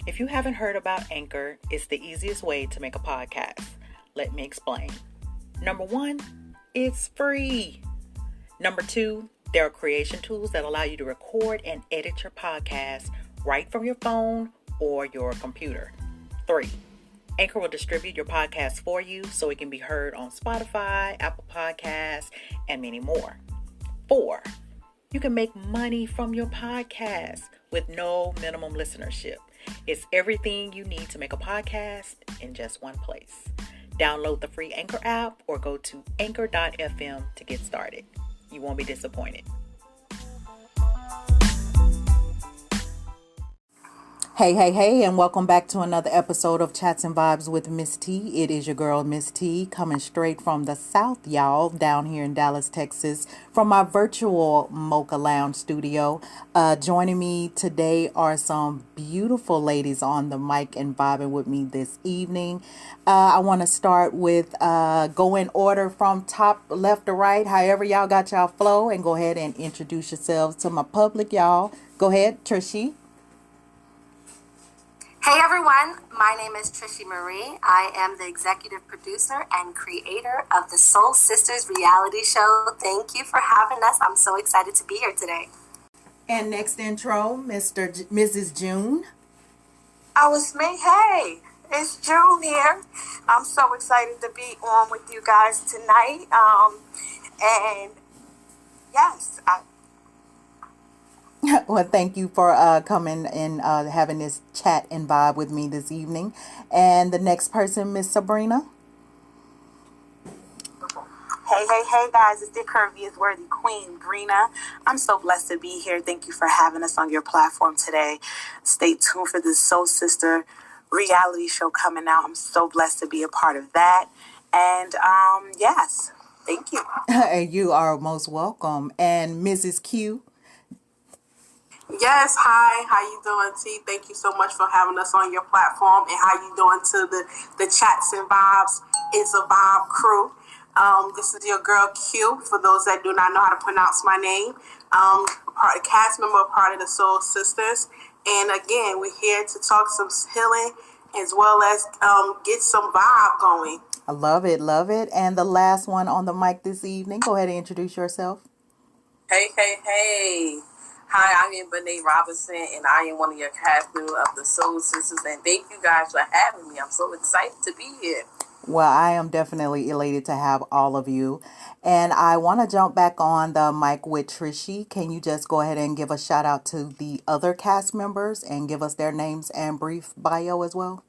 If you haven't heard about Anchor, it's the easiest way to make a podcast. Let me explain. Number one, it's free. Number two, there are creation tools that allow you to record and edit your podcast right from your phone or your computer. 3, Anchor will distribute your podcast for you so it can be heard on Spotify, Apple Podcasts, and many more. 4, you can make money from your podcast with no minimum listenership. It's everything you need to make a podcast in just one place. Download the free Anchor app or go to anchor.fm to get started. You won't be disappointed. Hey, and welcome back to another episode of Chats and Vibes with Miss T. It is your girl, Miss T, coming straight from the South, y'all, down here in Dallas, Texas, from my virtual Mocha Lounge studio. Joining me today are some beautiful ladies on the mic and vibing with me this evening. I want to start with go in order from top left to right, however y'all got y'all flow, and go ahead and introduce yourselves to my public, y'all. Go ahead, Trishy. Hey everyone, my name is Trishy Marie. I am the executive producer and creator of the Soul Sisters reality show. Thank you for having us. I'm so excited to be here today. And next intro, Mrs. Juhne. Oh, it's me. Hey, it's Juhne here. I'm so excited to be on with you guys tonight. And yes, Well, thank you for coming and having this chat and vibe with me this evening. And the next person, Miss Sabrena. Hey, guys. It's the curviest worthy queen, Brina. I'm so blessed to be here. Thank you for having us on your platform today. Stay tuned for this Soul Sister reality show coming out. I'm so blessed to be a part of that. And yes, thank you. You are most welcome. And Mrs. Q. Yes, hi. How you doing, T? Thank you so much for having us on your platform. And how you doing to the Chats and Vibes? It's a Vibe crew. This is your girl Q, for those that do not know how to pronounce my name. Part of cast member, part of the Soul Sisters. And again, we're here to talk some healing as well as get some vibe going. I love it. And the last one on the mic this evening. Go ahead and introduce yourself. Hey. Hi, I am Benet Robinson, and I am one of your cast members of the Soul Sisters, and thank you guys for having me. I'm so excited to be here. Well, I am definitely elated to have all of you. And I want to jump back on the mic with Trishy. Can you just go ahead and give a shout out to the other cast members and give us their names and brief bio as well?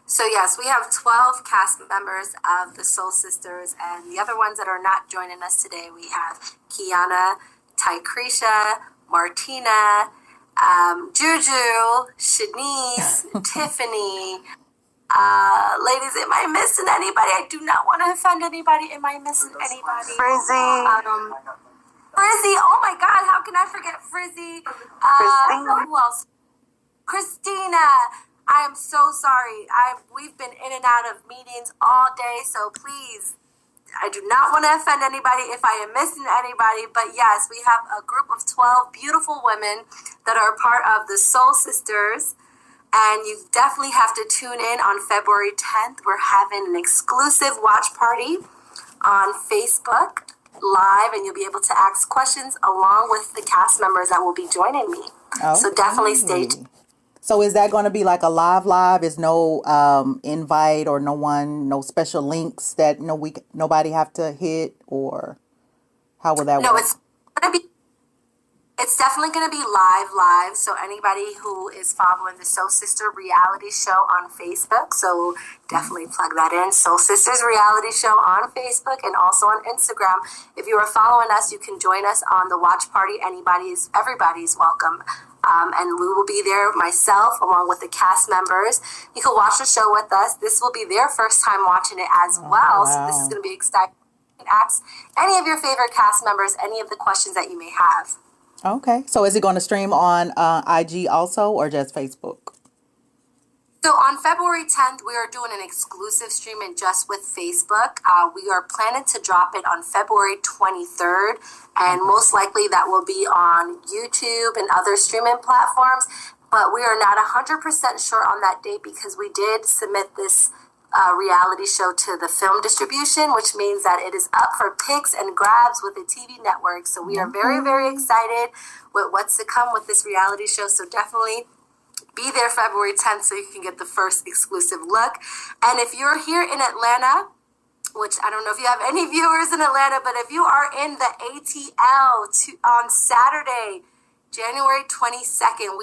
So yes, we have 12 cast members of the Soul Sisters, and the other ones that are not joining us today, we have Qimmah, Tisha, Martina, Juju, Shanice, Tiffany. Ladies, am I missing anybody? I do not want to offend anybody. Am I missing anybody? Frizzy. Frizzy. Oh my God, how can I forget Frizzy? Who else? Christina. I am so sorry. We've been in and out of meetings all day, so please, I do not want to offend anybody if I am missing anybody. But yes, we have a group of 12 beautiful women that are part of the Soul Sisters, and you definitely have to tune in on February 10th. We're having an exclusive watch party on Facebook Live, and you'll be able to ask questions along with the cast members that will be joining me. Okay. So definitely stay tuned. So is that going to be like a live? Is no invite or no special links that nobody have to hit, or how will that work? No, it's definitely going to be live. So anybody who is following the Soul Sister reality show on Facebook, so definitely plug that in. Soul Sisters reality show on Facebook and also on Instagram. If you are following us, you can join us on the watch party. Everybody's welcome. And we will be there, myself, along with the cast members. You can watch the show with us. This will be their first time watching it as well. Wow. So this is going to be exciting. You can ask any of your favorite cast members any of the questions that you may have. Okay. So is it going to stream on IG also, or just Facebook? So on February 10th, we are doing an exclusive streaming just with Facebook. We are planning to drop it on February 23rd, and most likely that will be on YouTube and other streaming platforms. But we are not 100% sure on that date because we did submit this reality show to the film distribution, which means that it is up for picks and grabs with the TV network. So we are very, very excited with what's to come with this reality show. So definitely be there February 10th so you can get the first exclusive look. And if you're here in Atlanta, which I don't know if you have any viewers in Atlanta, but if you are in the ATL on Saturday, January 22nd,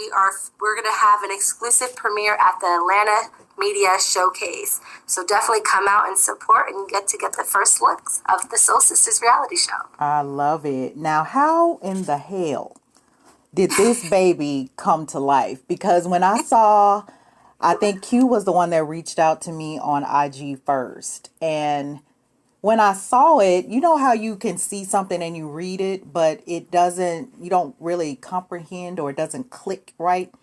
we're going to have an exclusive premiere at the Atlanta Media Showcase. So definitely come out and support and get the first looks of the Soul Sisters reality show. I love it. Now, how in the hell did this baby come to life? Because when I saw, I think Q was the one that reached out to me on IG first. And when I saw it, you know how you can see something and you read it, but you don't really comprehend or it doesn't click right.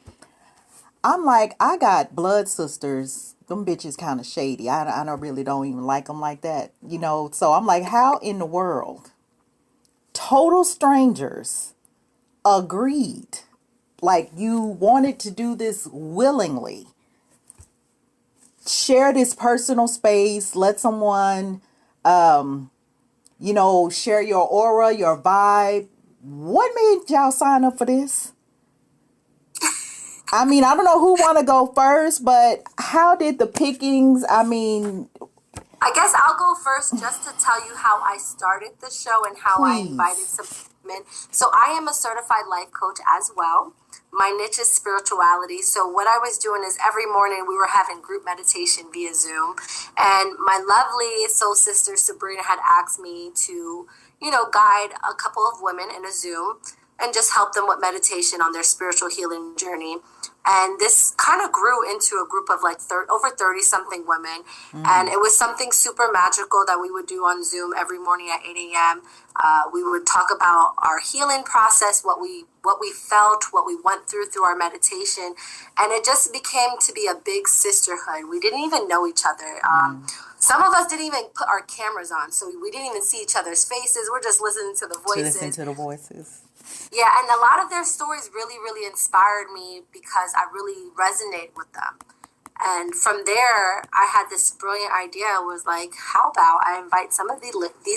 I'm like, I got blood sisters. Them bitches kind of shady. I don't even like them like that, So I'm like, how in the world? Total strangers agreed. Like, you wanted to do this willingly. Share this personal space. Let someone, share your aura, your vibe. What made y'all sign up for this? I mean, I don't know who want to go first, but how did the pickings, I guess I'll go first just to tell you how I started the show and how I invited some women. So I am a certified life coach as well. My niche is spirituality. So what I was doing is every morning we were having group meditation via Zoom. And my lovely soul sister Sabrena had asked me to, guide a couple of women in a Zoom and just help them with meditation on their spiritual healing journey. And this kind of grew into a group of like over 30-something women. And it was something super magical that we would do on Zoom every morning at 8 a.m. We would talk about our healing process, what we felt, what we went through our meditation. And it just became to be a big sisterhood. We didn't even know each other. Some of us didn't even put our cameras on, so we didn't even see each other's faces. We're just listening to the voices. Yeah, and a lot of their stories really, really inspired me because I really resonate with them. And from there, I had this brilliant idea. Was like, how about I invite some of these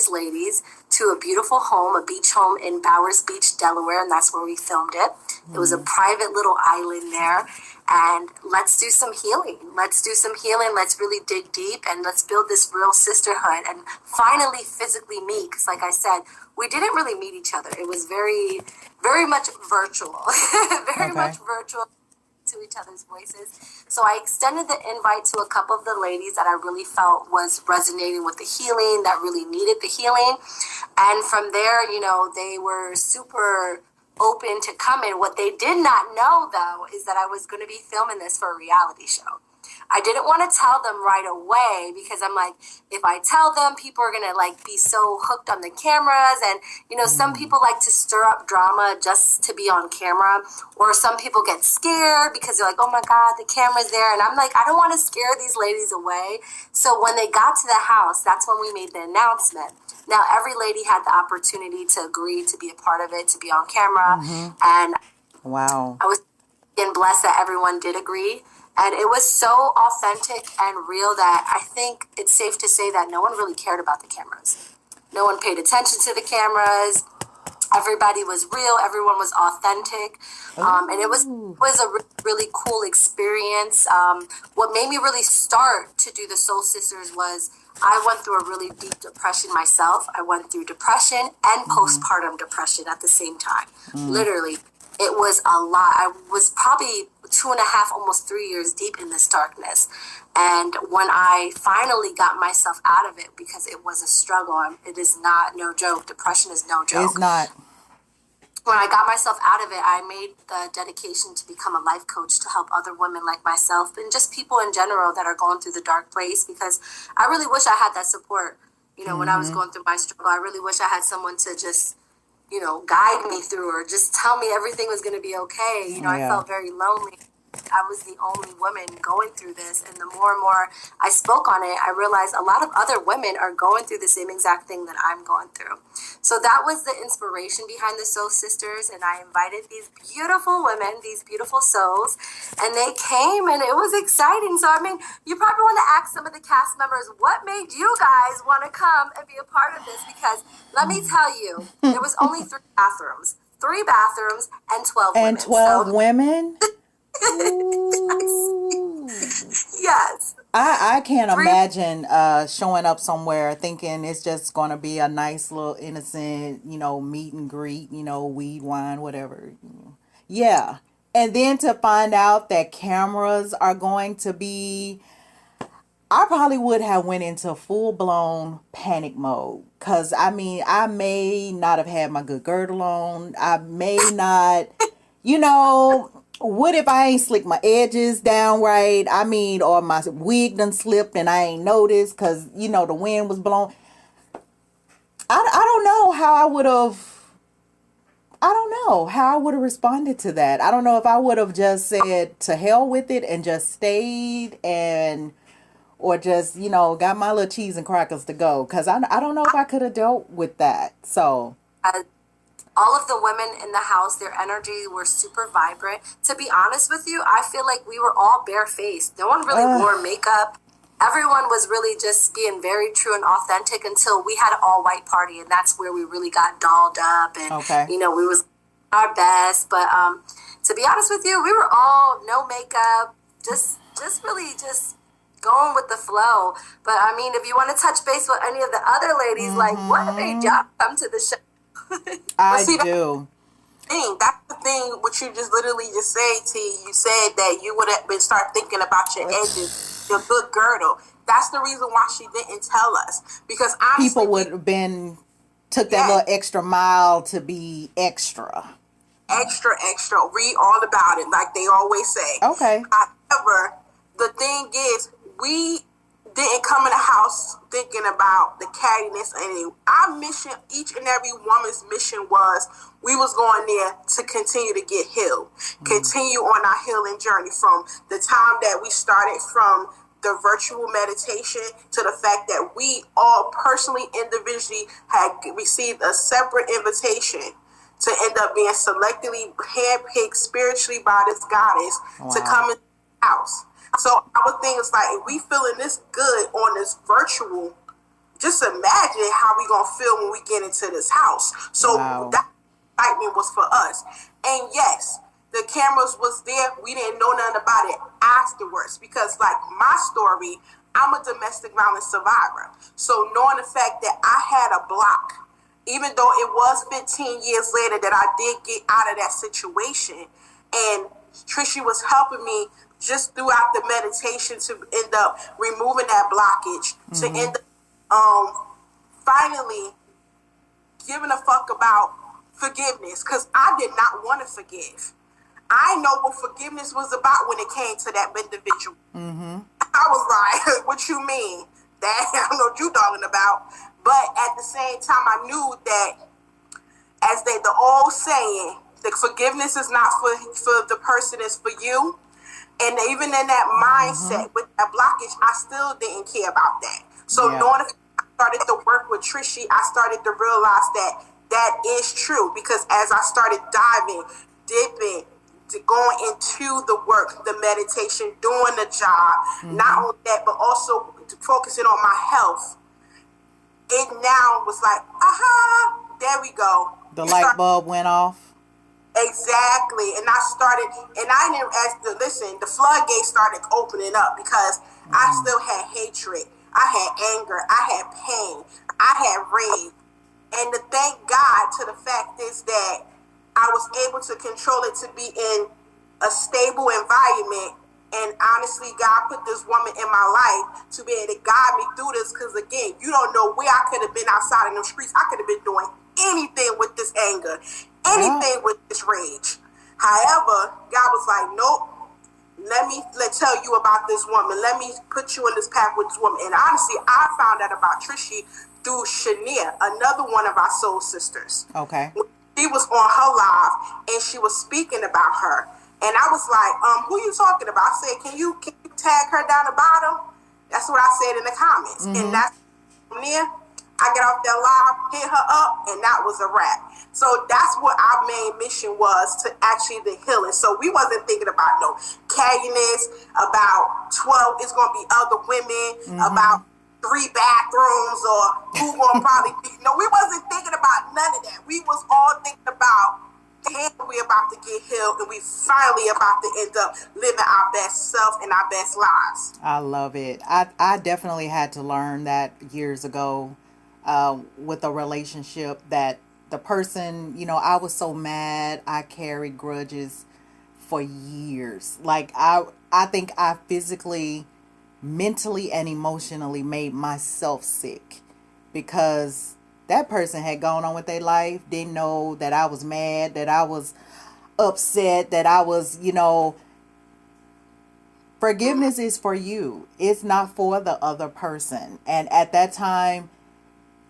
ladies to a beautiful home, a beach home in Bowers Beach, Delaware, and that's where we filmed it. It was a private little island there. And let's do some healing. Let's really dig deep, and let's build this real sisterhood and finally physically meet. Because like I said, we didn't really meet each other. It was very, very much virtual, much virtual to each other's voices. So I extended the invite to a couple of the ladies that I really felt was resonating with the healing, that really needed the healing. And from there, they were super open to coming. What they did not know, though, is that I was going to be filming this for a reality show. I didn't want to tell them right away because I'm like, if I tell them, people are going to be so hooked on the cameras. And, some people like to stir up drama just to be on camera, or some people get scared because they're like, oh my God, the camera's there. And I'm like, I don't want to scare these ladies away. So when they got to the house, that's when we made the announcement. Now, every lady had the opportunity to agree to be a part of it, to be on camera. And wow, I was blessed that everyone did agree. And it was so authentic and real that I think it's safe to say that no one really cared about the cameras. No one paid attention to the cameras. Everybody was real. Everyone was authentic. And it was a really cool experience. What made me really start to do the Soul Sisters was I went through a really deep depression myself. I went through depression and postpartum depression at the same time. Literally. It was a lot. I was probably 2.5, almost 3 years deep in this darkness. And when I finally got myself out of it, because it was a struggle, it is not no joke. Depression is no joke. It's not. When I got myself out of it, I made the dedication to become a life coach to help other women like myself and just people in general that are going through the dark place, because I really wish I had that support. When I was going through my struggle, I really wish I had someone to just guide me through or just tell me everything was going to be okay. I felt very lonely. I was the only woman going through this. And the more and more I spoke on it, I realized a lot of other women are going through the same exact thing that I'm going through. So that was the inspiration behind the Soul Sisters. And I invited these beautiful women, these beautiful souls, and they came, and it was exciting. So, I mean, you probably want to ask some of the cast members, what made you guys want to come and be a part of this? Because let me tell you, there was only 3 bathrooms. 3 bathrooms and 12 women. And 12 women? Yes. I can't imagine showing up somewhere thinking it's just going to be a nice little innocent, meet and greet, weed, wine, whatever. Yeah. And then to find out that cameras are going to be, I probably would have went into full-blown panic mode. Because, I mean, I may not have had my good girdle on. I may not, what if I ain't slicked my edges down right? I mean, or my wig done slipped and I ain't noticed because, the wind was blowing. I don't know how I would have. I don't know how I would have responded to that. I don't know if I would have just said to hell with it and just stayed or just, got my little cheese and crackers to go. Because I don't know if I could have dealt with that. So. All of the women in the house, their energy were super vibrant. To be honest with you, I feel like we were all barefaced. No one really wore makeup. Everyone was really just being very true and authentic until we had an all-white party. And that's where we really got dolled up. And, we was our best. But to be honest with you, we were all no makeup, just really just going with the flow. But I mean, if you want to touch base with any of the other ladies, like what made y'all come to the show? I do. That's the thing. What you just literally just said, T. You said that you would have been start thinking about your edges, your good girdle. That's the reason why she didn't tell us, because honestly, people would have been took that little extra mile to be extra. Read all about it, like they always say. Okay. However, the thing is, we didn't come in the house thinking about the cattiness. And our mission, each and every woman's mission was, we was going there to continue to get healed, continue on our healing journey from the time that we started from the virtual meditation to the fact that we all personally, individually had received a separate invitation to end up being selectively handpicked spiritually by this goddess to come in the house. So our thing is like, if we feeling this good on this virtual, just imagine how we gonna feel when we get into this house. So that excitement was for us. And yes, the cameras was there. We didn't know nothing about it afterwards, because like my story, I'm a domestic violence survivor. So knowing the fact that I had a block, even though it was 15 years later that I did get out of that situation, and Trishy was helping me just throughout the meditation to end up removing that blockage, to end up finally giving a fuck about forgiveness, because I did not want to forgive. I know what forgiveness was about when it came to that individual. I was like, what you mean? That I don't know what you talking about. But at the same time, I knew that, as the old saying, the forgiveness is not for the person, it's for you. And even in that mindset with that blockage, I still didn't care about that. So knowing I started to work with Trishy, I started to realize that is true. Because as I started diving, dipping, going into the work, the meditation, doing the job, not only that, but also focusing on my health, it now was like, there we go. The light bulb went off. Exactly. And I started, and I didn't, the floodgates started opening up, because I still had hatred, I had anger, I had pain, I had rage. And to thank God to the fact is that I was able to control it, to be in a stable environment. And honestly, God put this woman in my life to be able to guide me through this, because again, you don't know where I could have been outside in the streets. I could have been doing anything with this anger, anything with this rage. However, God was like, nope, let me tell you about this woman. Let me put you in this path with this woman. And honestly, I found out about Trishy through Shania, another one of our soul sisters. Okay. She was on her live and she was speaking about her. And I was like, who you talking about? I said, can you tag her down the bottom? That's what I said in the comments. And that's from there, I get off that live, hit her up, and that was a wrap. So that's what our main mission was, to actually the healing. So we wasn't thinking about no cattiness, about 12, it's going to be other women, about 3 bathrooms, or who going to probably be. No, we wasn't thinking about none of that. We was all thinking about, damn, we about to get healed, and we finally about to end up living our best self and our best lives. I love it. I definitely had to learn that years ago with a relationship, that the person, I was so mad, I carried grudges for years. Like I think I physically, mentally, and emotionally made myself sick, because that person had gone on with their life, didn't know that I was mad, that I was upset, that I was, forgiveness is for you. It's not for the other person. And at that time,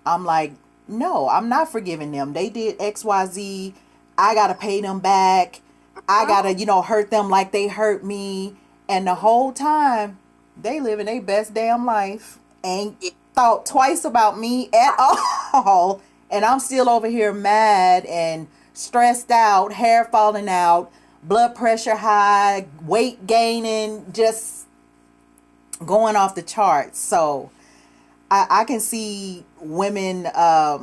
I'm like, no, I'm not forgiving them. They did XYZ. I got to pay them back. I got to, hurt them like they hurt me. And the whole time, they living their best damn life. Ain't thought twice about me at all. And I'm still over here mad and stressed out, hair falling out, blood pressure high, weight gaining, just going off the charts. So I can see women, I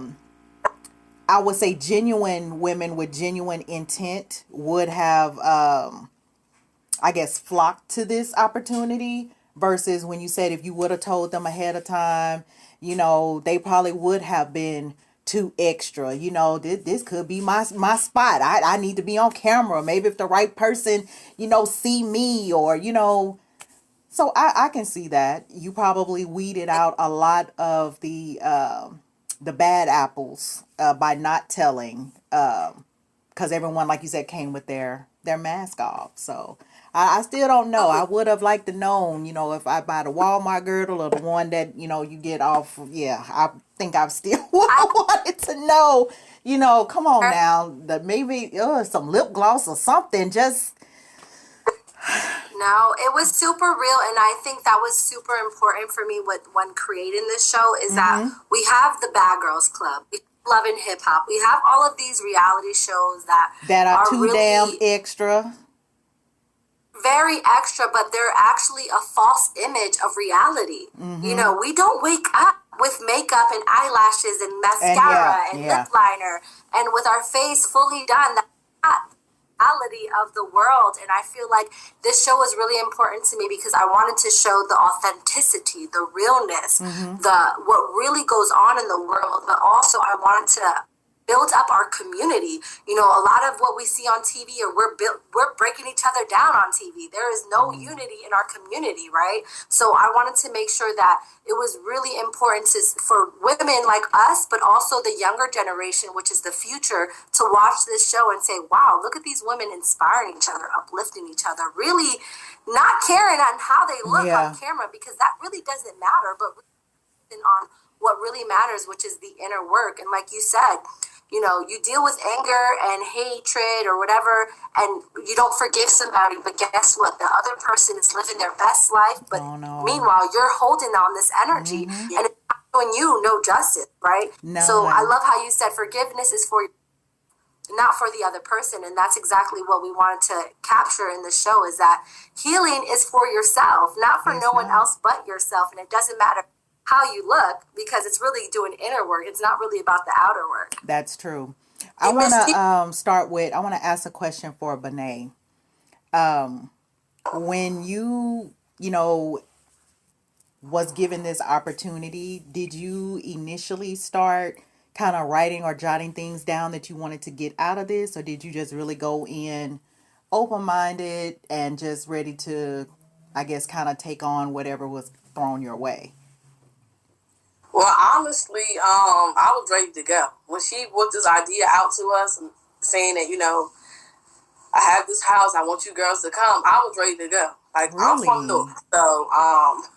would say genuine women with genuine intent would have, I guess, flocked to this opportunity, versus when you said if you would have told them ahead of time, they probably would have been too extra. This could be my spot. I need to be on camera. Maybe if the right person, see me, or, so I can see that. You probably weeded out a lot of the bad apples by not telling, because everyone, like you said, came with their mask off. So I still don't know. I would have liked to known, if I buy the Walmart girdle or the one that, you get off. Yeah, I think I still wanted to know, come on now, that maybe some lip gloss or something, just... No, it was super real, and I think that was super important for me when creating this show, is that we have the Bad Girls Club, we have Love and Hip Hop, we have all of these reality shows that are too really damn extra. Very extra, but they're actually a false image of reality. We don't wake up with makeup and eyelashes and mascara and lip liner and with our face fully done. That's not reality of the world. And I feel like this show was really important to me because I wanted to show the authenticity, the realness, what really goes on in the world, but also I wanted to build up our community. A lot of what we see on TV, or we're breaking each other down on TV. There is no unity in our community, right? So I wanted to make sure that it was really important for women like us, but also the younger generation, which is the future, to watch this show and say, wow, look at these women inspiring each other, uplifting each other, really not caring on how they look on camera, because that really doesn't matter, but really on what really matters, which is the inner work. And like you said, you deal with anger and hatred or whatever, and you don't forgive somebody, but guess what? The other person is living their best life, but meanwhile, you're holding on this energy, and it's not doing you no justice, right? No. So I love how you said forgiveness is for you, not for the other person, and that's exactly what we wanted to capture in the show, is that healing is for yourself, not for no one else but yourself, and it doesn't matter how you look, because it's really doing inner work. It's not really about the outer work. That's true. I want to I want to ask a question for Benet. When you was given this opportunity, did you initially start kind of writing or jotting things down that you wanted to get out of this, or did you just really go in open-minded and just ready to, I guess, kind of take on whatever was thrown your way? Well, honestly, I was ready to go. When she put this idea out to us, saying that, I have this house, I want you girls to come, I was ready to go. Like, I'm Really? from Newark. So,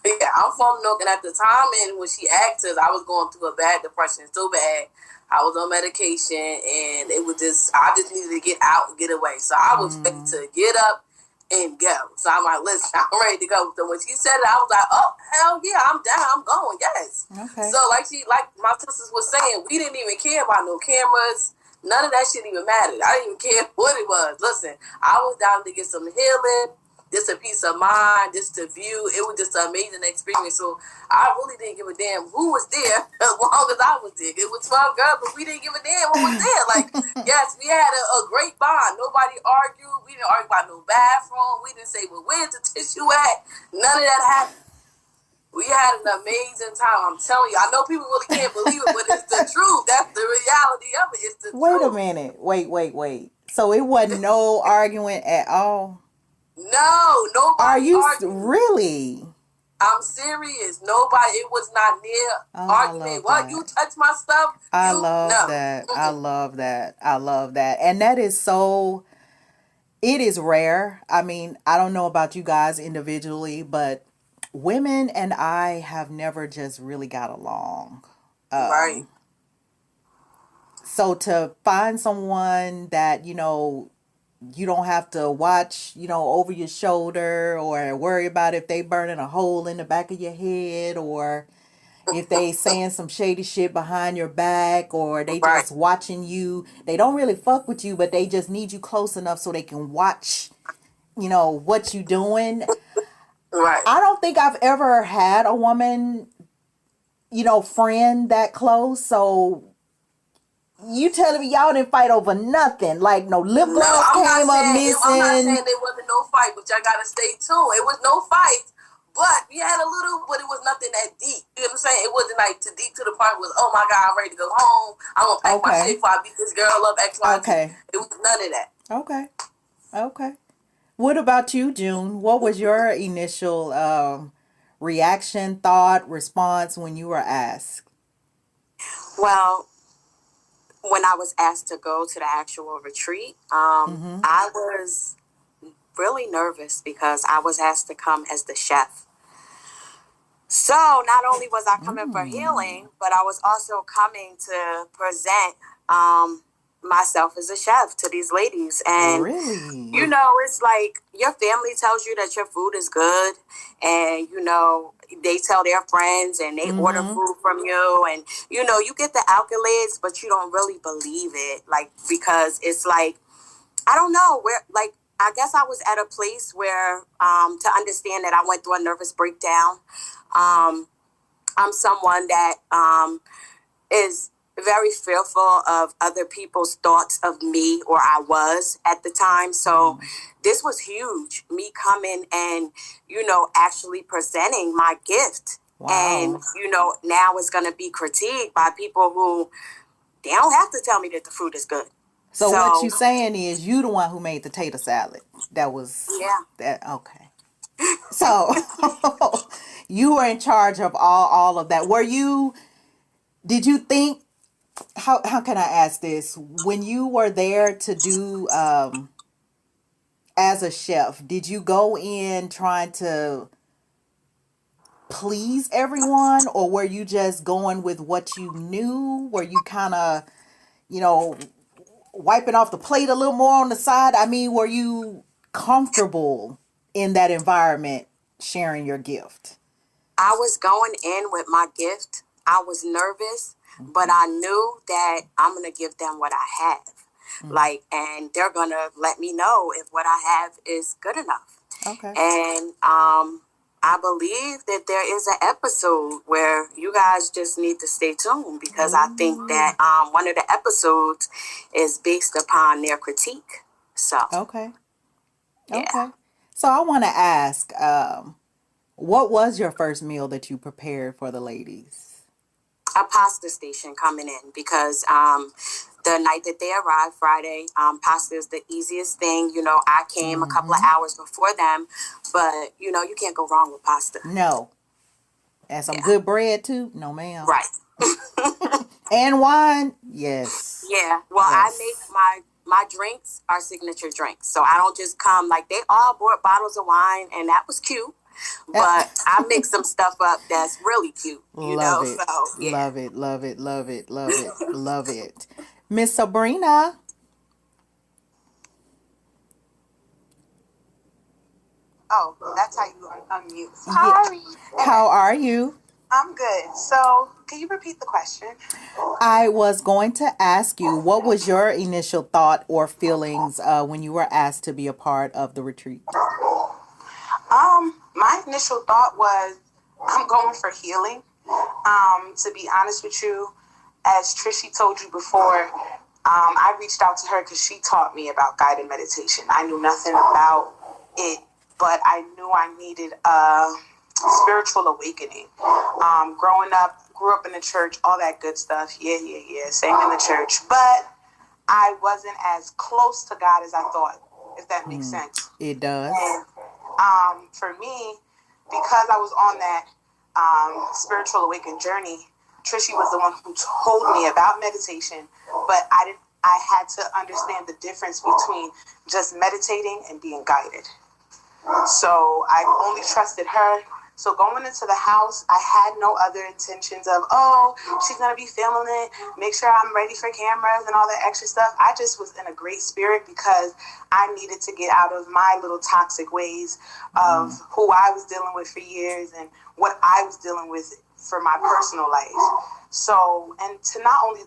yeah, I'm from Newark. And at the time, and when she asked us, I was going through a bad depression, so bad. I was on medication, and it was I just needed to get out and get away. So I was ready to get up and go. So I'm like, listen, I'm ready to go. So when she said it, I was like, oh, hell yeah, I'm down. I'm going, yes. Okay. So like my sisters was saying, we didn't even care about no cameras. None of that shit even mattered. I didn't even care what it was. Listen, I was down to get some healing, just a peace of mind, just to view. It was just an amazing experience. So I really didn't give a damn who was there as long as I was there. It was 12 girls, but we didn't give a damn who was there. Like, yes, we had a great bond. Nobody argued. We didn't argue about no bathroom. We didn't say, well, where's the tissue at? None of that happened. We had an amazing time. I'm telling you. I know people really can't believe it, but it's the truth. That's the reality of it. It's the truth. Wait a minute. Wait. So it wasn't no arguing at all? No, nobody Are you argued. really? I'm serious. Nobody. It was not near argument. What? You touch my stuff? I love that. Mm-mm. I love that. And that is so. It is rare. I mean, I don't know about you guys individually, but women and I have never just really got along. Right. So to find someone that, you don't have to watch, over your shoulder or worry about if they burning a hole in the back of your head or if they saying some shady shit behind your back or they just watching you. They don't really fuck with you, but they just need you close enough so they can watch, what you doing. Right. I don't think I've ever had a woman, friend that close. So you telling me y'all didn't fight over nothing? Like no lip gloss came up missing? I'm not saying there wasn't no fight, but y'all gotta stay tuned. It was no fight, but we had a little, but it was nothing that deep. You know what I'm saying? It wasn't like too deep to the point where, oh my God, I'm ready to go home. I'm gonna pack my shit before I beat this girl up. X, Y, Z. It was none of that. Okay. What about you, June? What was your initial reaction, thought, response when you were asked? Well, when I was asked to go to the actual retreat, I was really nervous because I was asked to come as the chef. So not only was I coming for healing, but I was also coming to present myself as a chef to these ladies. And, really? It's like your family tells you that your food is good and, they tell their friends and they order food from you and, you get the accolades, but you don't really believe it. Like, because it's like, I don't know where, like, I guess I was at a place where, to understand that I went through a nervous breakdown. I'm someone that, is very fearful of other people's thoughts of me, or I was at the time. So this was huge, me coming and, actually presenting my gift. Wow. And, now it's going to be critiqued by people who, they don't have to tell me that the food is good. So what you saying is you the one who made the tater salad. That was... Yeah. That, okay. So you were in charge of all of that. Did you think, how can I ask this? When you were there to do, as a chef, did you go in trying to please everyone, or were you just going with what you knew? Were you kind of, wiping off the plate a little more on the side? I mean, were you comfortable in that environment sharing your gift? I was going in with my gift. I was nervous, but I knew that I'm going to give them what I have. Like, and they're going to let me know if what I have is good enough. Okay. And I believe that there is an episode where you guys just need to stay tuned, because I think that one of the episodes is based upon their critique. So. Okay. Yeah. Okay. So I want to ask, what was your first meal that you prepared for the ladies? A pasta station coming in, because the night that they arrived, Friday, pasta is the easiest thing. I came a couple of hours before them, but, you can't go wrong with pasta. No. And some good bread, too? No, ma'am. Right. And wine? Yes. Yeah. Well, yes. I make my my drinks are signature drinks. So I don't just come, like, they all bought bottles of wine, and that was cute. But I mix some stuff up that's really cute, Love it. So, yeah. Love it, love it, love it, love it, love it. Miss Sabrena. Oh, that's how you unmute. Sorry. Yeah. How are you? I'm good. So, can you repeat the question? I was going to ask you, what was your initial thought or feelings when you were asked to be a part of the retreat? My initial thought was, I'm going for healing. To be honest with you, as Trishy told you before, I reached out to her because she taught me about guided meditation. I knew nothing about it, but I knew I needed a spiritual awakening. Grew up in the church, all that good stuff. Yeah. Sang in the church. But I wasn't as close to God as I thought, if that makes sense. It does. And for me, because I was on that spiritual awakening journey, Trishy was the one who told me about meditation, but I had to understand the difference between just meditating and being guided. So I only trusted her. So going into the house, I had no other intentions of, she's going to be filming it, make sure I'm ready for cameras and all that extra stuff. I just was in a great spirit because I needed to get out of my little toxic ways of who I was dealing with for years and what I was dealing with for my personal life. So, and to not only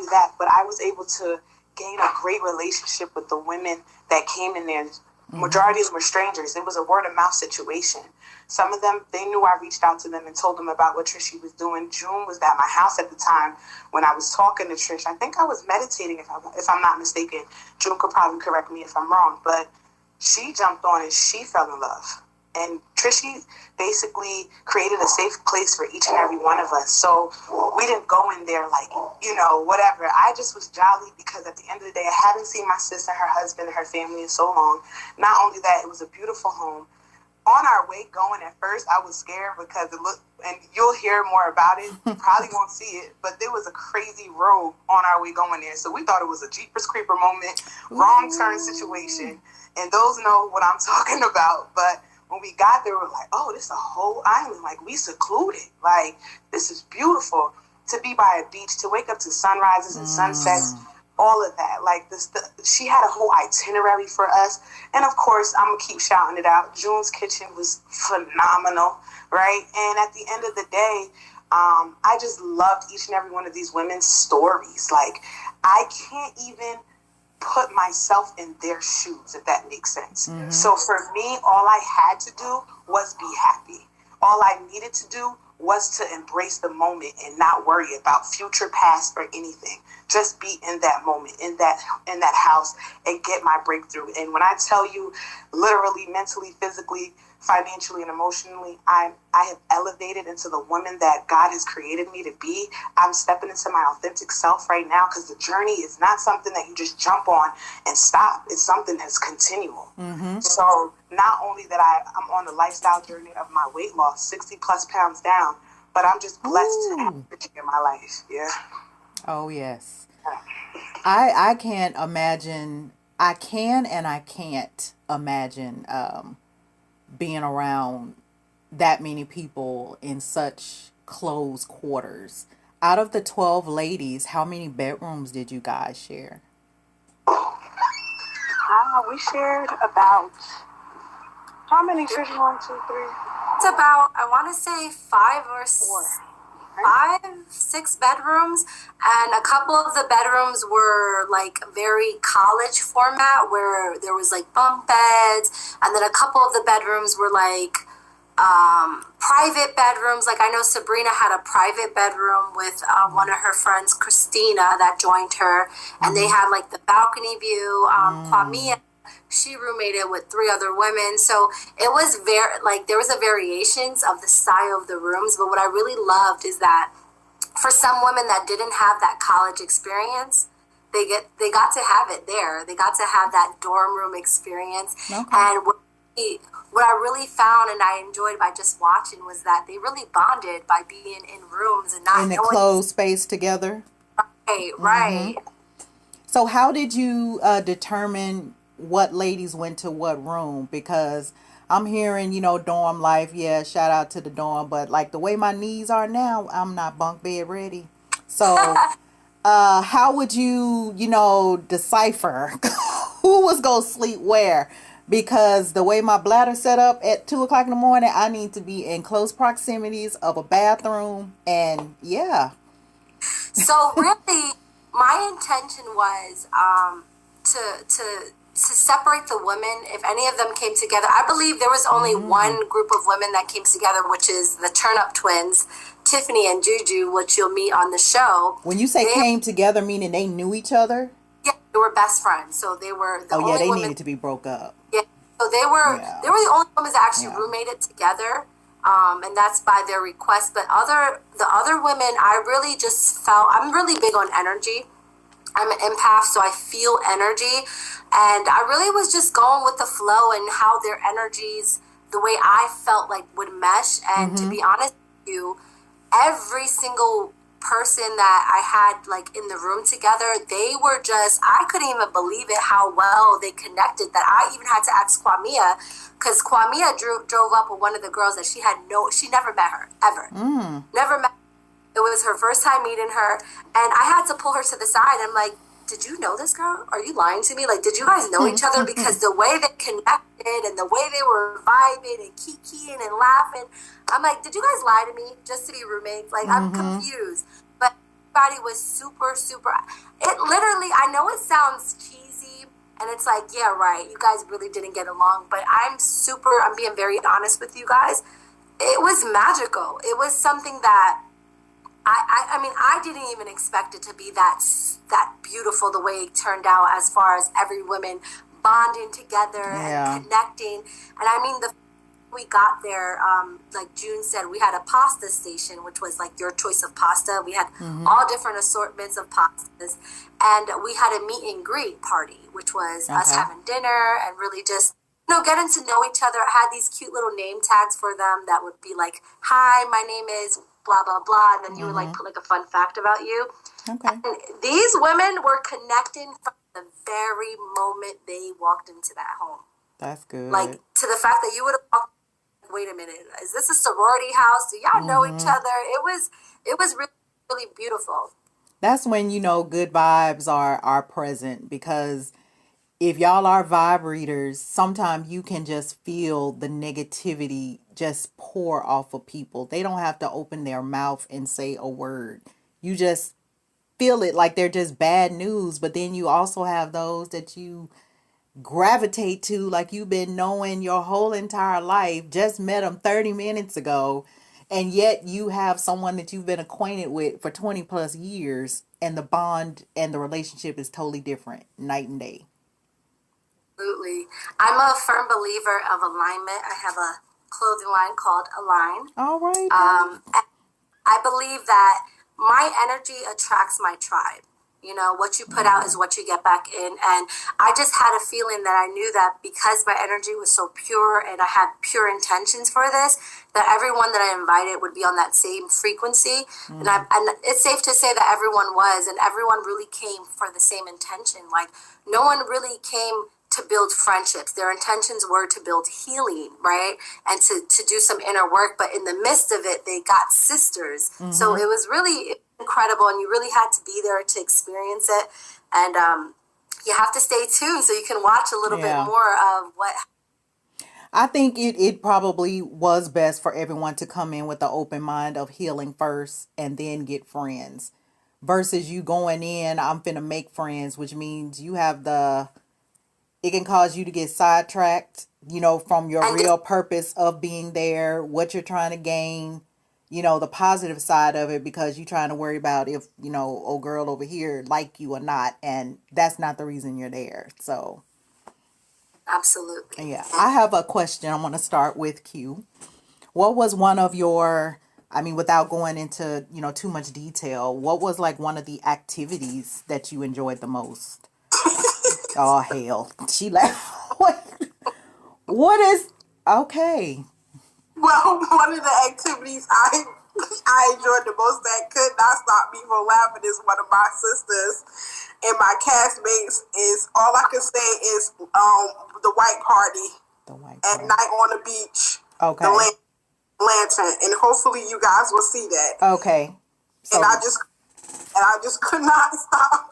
that, but I was able to gain a great relationship with the women that came in there. Majority of them were strangers. It was a word of mouth situation. Some of them, they knew I reached out to them and told them about what Trishy was doing. Juhne was at my house at the time when I was talking to Trish. I think I was meditating, if I'm not mistaken. Juhne could probably correct me if I'm wrong. But she jumped on and she fell in love. And Trishy basically created a safe place for each and every one of us. So we didn't go in there like, whatever. I just was jolly because at the end of the day, I hadn't seen my sister, her husband, and her family in so long. Not only that, it was a beautiful home. On our way going, at first, I was scared because it looked, and you'll hear more about it. You probably won't see it, but there was a crazy road on our way going there. So we thought it was a Jeepers Creeper moment, wrong turn situation. And those know what I'm talking about. But when we got there, we were like, this is a whole island. Like, we secluded. Like, this is beautiful. To be by a beach, to wake up to sunrises and sunsets, all of that. Like, she had a whole itinerary for us. And, of course, I'm going to keep shouting it out. Juhne's kitchen was phenomenal, right? And at the end of the day, I just loved each and every one of these women's stories. Like, I can't even put myself in their shoes, if that makes sense. So for me, all I had to do was be happy. All I needed to do was to embrace the moment and not worry about future, past, or anything. Just be in that moment, in that house, and get my breakthrough. And when I tell you, literally, mentally, physically, financially, and emotionally, I have elevated into the woman that God has created me to be. I'm stepping into my authentic self right now because the journey is not something that you just jump on and stop. It's something that's continual. So not only that I'm on the lifestyle journey of my weight loss, 60 plus pounds down, but I'm just blessed to have Trishy in my life. Yeah. Oh, yes. I can't imagine. I can and I can't imagine being around that many people in such close quarters. Out of the 12 ladies, how many bedrooms did you guys share? We shared about, how many, Trishy? 1, 2, 3? It's about, I want to say 5 or 6 bedrooms, and a couple of the bedrooms were like very college format where there was like bunk beds, and then a couple of the bedrooms were like private bedrooms. Like I know Sabrena had a private bedroom with one of her friends, Christina, that joined her, and they had like the balcony view. Qimmah, she roommated with 3 other women, so it was very like there was a variations of the style of the rooms. But what I really loved is that for some women that didn't have that college experience, they got to have it there. They got to have that dorm room experience. And what I really found and I enjoyed by just watching was that they really bonded by being in rooms and not in the closed space together. Right. So how did you determine what ladies went to what room? Because I'm hearing, dorm life. Yeah, shout out to the dorm. But like the way my knees are now, I'm not bunk bed ready. So how would you, decipher who was going to sleep where? Because the way my bladder set up at 2 o'clock in the morning, I need to be in close proximities of a bathroom. And yeah. So really, my intention was to separate the women. If any of them came together, I believe there was only one group of women that came together, which is the Turn Up twins, Tiffany and Juju, which you'll meet on the show. When you say came together, meaning they knew each other? Yeah, they were best friends. So they were the only they women. needed to be broke up. Yeah, so they were the only women that actually roommated together. And that's by their request. But the other women, I really just felt, I'm really big on energy. I'm an empath, so I feel energy. And I really was just going with the flow and how their energies, the way I felt like would mesh. And to be honest with you, every single person that I had like in the room together, they were just, I couldn't even believe it how well they connected, that I even had to ask Qimmah, because Qimmah drove up with one of the girls that she never met her ever. Never met. It was her first time meeting her, and I had to pull her to the side. I'm like, did you know this girl? Are you lying to me? Like, did you guys know each other? Because the way they connected and the way they were vibing and kikiing and laughing, I'm like, did you guys lie to me just to be roommates? Like, I'm confused. But everybody was super, super. It literally, I know it sounds cheesy, and it's like, yeah, right, you guys really didn't get along. But I'm being very honest with you guys. It was magical. It was something that I mean, I didn't even expect it to be that beautiful the way it turned out, as far as every woman bonding together and connecting. And I mean, we got there, like June said, we had a pasta station, which was like your choice of pasta. We had all different assortments of pastas, and we had a meet and greet party, which was us having dinner and really just getting to know each other. I had these cute little name tags for them that would be like, "Hi, my name is blah, blah, blah," and then you would like put like a fun fact about you. Okay. And these women were connecting from the very moment they walked into that home. That's good. Like, to the fact that you would have walked, wait a minute, is this a sorority house? Do y'all know each other? It was really, really beautiful. That's when, good vibes are present, because if y'all are vibe readers, sometimes you can just feel the negativity just pour off of people. They don't have to open their mouth and say a word. You just feel it like they're just bad news. But then you also have those that you gravitate to, like you've been knowing your whole entire life, just met them 30 minutes ago, and yet you have someone that you've been acquainted with for 20 plus years, and the bond and the relationship is totally different, night and day. Absolutely. I'm a firm believer of alignment. I have a clothing line called Align. All right. I believe that my energy attracts my tribe. What you put out is what you get back in. And I just had a feeling that I knew that because my energy was so pure and I had pure intentions for this, that everyone that I invited would be on that same frequency. And it's safe to say that everyone was, and everyone really came for the same intention. Like, no one really came to build friendships. Their intentions were to build healing, right? And to do some inner work. But in the midst of it, they got sisters. So it was really incredible, and you really had to be there to experience it. And you have to stay tuned so you can watch a little bit more of what. I think it probably was best for everyone to come in with the open mind of healing first and then get friends, versus you going in, I'm finna make friends, which means you have it can cause you to get sidetracked, from your real purpose of being there, what you're trying to gain, the positive side of it, because you're trying to worry about if, old girl over here like you or not. And that's not the reason you're there. So. Absolutely. Yeah. I have a question. I'm going to start with Q. What was one of your, without going into, too much detail, what was like one of the activities that you enjoyed the most? Oh, hell. She laughed. What is... Okay. Well, one of the activities I I enjoyed the most. That could not stop me from laughing is one of my sisters and my castmates is, all I can say is the white party. The white party. At night on the beach. Okay. The lantern. And hopefully you guys will see that. Okay. So, and I just could not stop.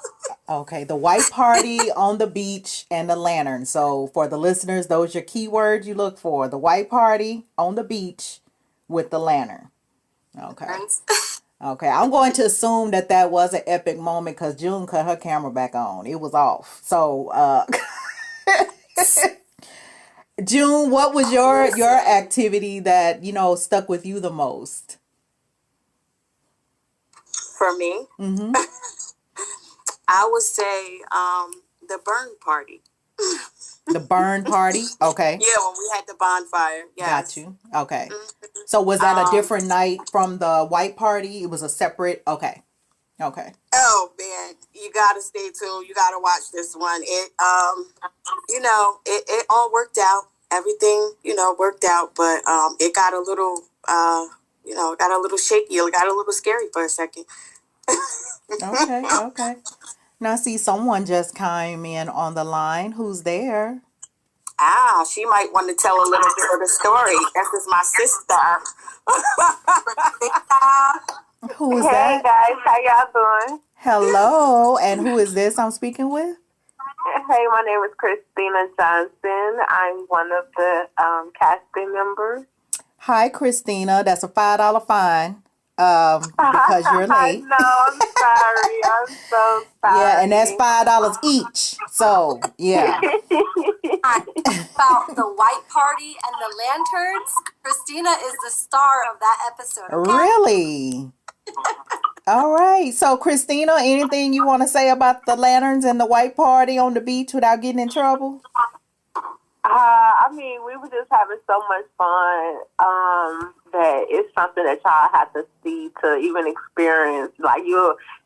Okay, the white party on the beach and the lantern. So for the listeners, those are your keywords you look for. The white party on the beach with the lantern. Okay. Okay, I'm going to assume that was an epic moment because Juhne cut her camera back on. It was off. So, Juhne, what was your activity that, stuck with you the most? For me? Mm-hmm. I would say the burn party. The burn party? Okay. Yeah, when we had the bonfire. Yes. Got you. Okay. Mm-hmm. So was that a different night from the white party? It was a separate... Okay. Okay. Oh, man. You got to stay tuned. You got to watch this one. It, it all worked out. Everything, worked out. But it got a little, got a little shaky. It got a little scary for a second. Okay. Now, I see someone just came in on the line. Who's there? She might want to tell a little bit of the story. This is my sister. Who is that? Hey, guys. How y'all doing? Hello. And who is this I'm speaking with? Hey, my name is Christina Johnson. I'm one of the casting members. Hi, Christina. That's a $5 fine. Because you're late. No, I'm sorry. I'm so sorry. Yeah, and that's $5 each. So, yeah. About the white party and the lanterns, Christina is the star of that episode. Okay? Really? All right. So, Christina, anything you want to say about the lanterns and the white party on the beach without getting in trouble? We were just having so much fun that it's something that y'all have to see to even experience. Like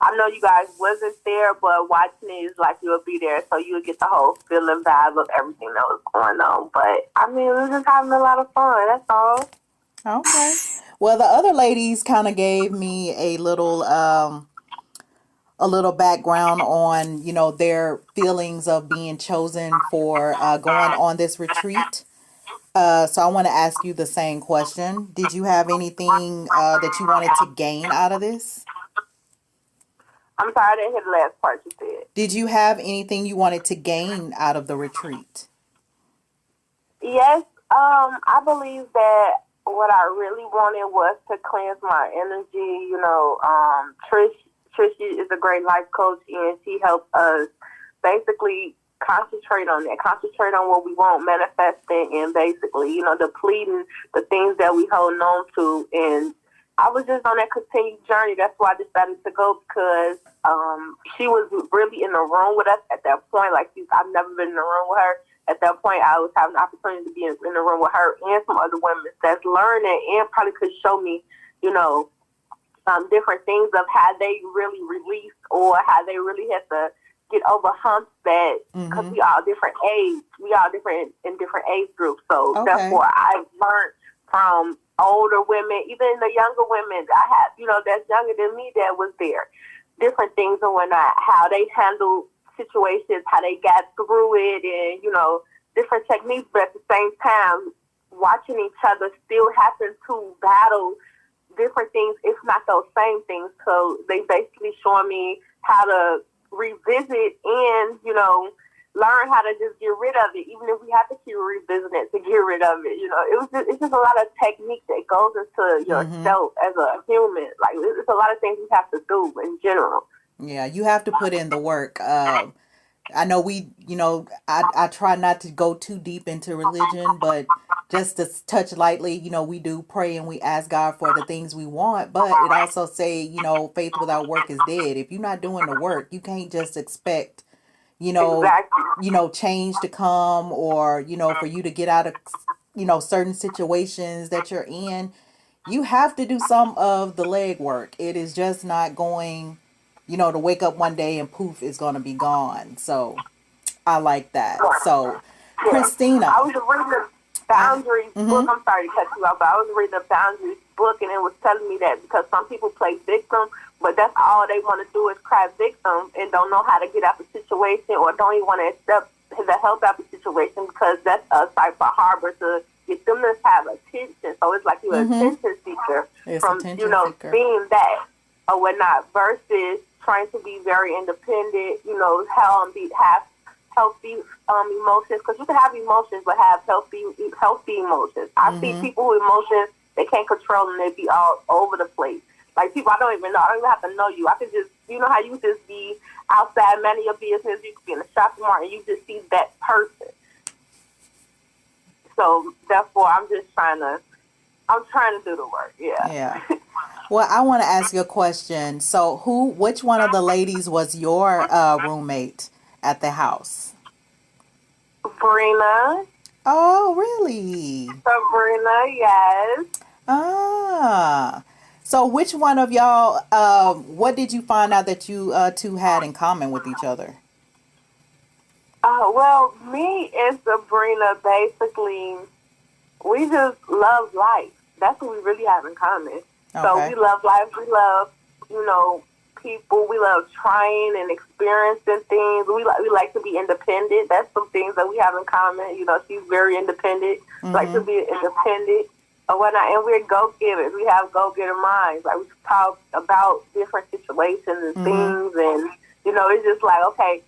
I know you guys wasn't there, but watching it is like you'll be there, so you'll get the whole feeling vibe of everything that was going on. But we were just having a lot of fun. That's all. Okay. Well, the other ladies kind of gave me a little background on, their feelings of being chosen for going on this retreat. So I want to ask you the same question. Did you have anything that you wanted to gain out of this? I'm sorry, I didn't hear the last part you said. Did you have anything you wanted to gain out of the retreat? Yes, I believe that what I really wanted was to cleanse my energy. Trishy is a great life coach, and she helps us basically concentrate on that, concentrate on what we want, manifesting, and basically, depleting the things that we hold on to. And I was just on that continued journey. That's why I decided to go, because she was really in the room with us at that point. Like, I've never been in the room with her. At that point, I was having the opportunity to be in the room with her and some other women that's learning and probably could show me, different things of how they really released or how they really had to get over humps that, because we all different age, we all different in different age groups. So therefore, I've learned from older women, even the younger women I have, that's younger than me that was there, different things and whatnot, how they handle situations, how they got through it, and, different techniques. But at the same time, watching each other still happen to battle different things, if not those same things. So they basically showing me how to revisit and, learn how to just get rid of it, even if we have to keep revisiting it to get rid of it. It's just a lot of technique that goes into yourself as a human. Like, it's a lot of things you have to do in general. Yeah, you have to put in the work. I know I try not to go too deep into religion, but just to touch lightly, we do pray and we ask God for the things we want, but it also say, faith without work is dead. If you're not doing the work, you can't just expect, change to come, or, for you to get out of, certain situations that you're in. You have to do some of the legwork. It is just not going, to wake up one day and poof, it's going to be gone. So I like that. So, Christina. I was reading the boundaries book. I'm sorry to cut you off, but I was reading the boundaries book, and it was telling me that because some people play victim, but that's all they want to do is cry victim and don't know how to get out the situation or don't even want to accept the help out the situation because that's a type of harbor to get them to have attention. So it's like you're an attention seeker from, you know, seeker. Being that or whatnot versus trying to be very independent, you know, have healthy emotions, because you can have emotions but have healthy emotions. I see people with emotions they can't control and they be all over the place. Like people I don't even have to know you. I could just, you know how you just be outside minding your business, you could be in a shopping mall and you just see that person. So therefore I'm trying to do the work. Yeah. Well, I want to ask you a question. So which one of the ladies was your roommate at the house? Sabrena. Oh, really? Sabrena, yes. Ah. So which one of y'all, what did you find out that you two had in common with each other? Well, me and Sabrena, basically, we just love life. That's what we really have in common. Okay. So we love life. We love, you know, people. We love trying and experiencing things. We like to be independent. That's some things that we have in common. You know, she's very independent. Like to be independent or whatnot. And we're go-getters. We have go-getter minds. Like we talk about different situations and things. And, you know, it's just like, okay,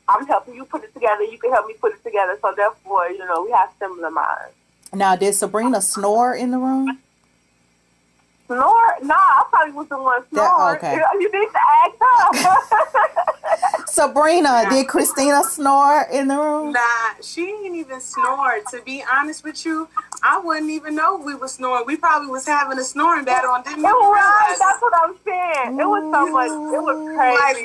I'm helping you put it together. You can help me put it together. So therefore, you know, we have similar minds. Now, did Sabrena snore in the room? Snore? No, I probably was the one snoring. Okay. You need to act up. Sabrena, did Christina snore in the room? Nah, she didn't even snore. To be honest with you, I wouldn't even know we were snoring. We probably was having a snoring battle and didn't even realize. That's what I'm saying. It was so much. It was crazy. Like,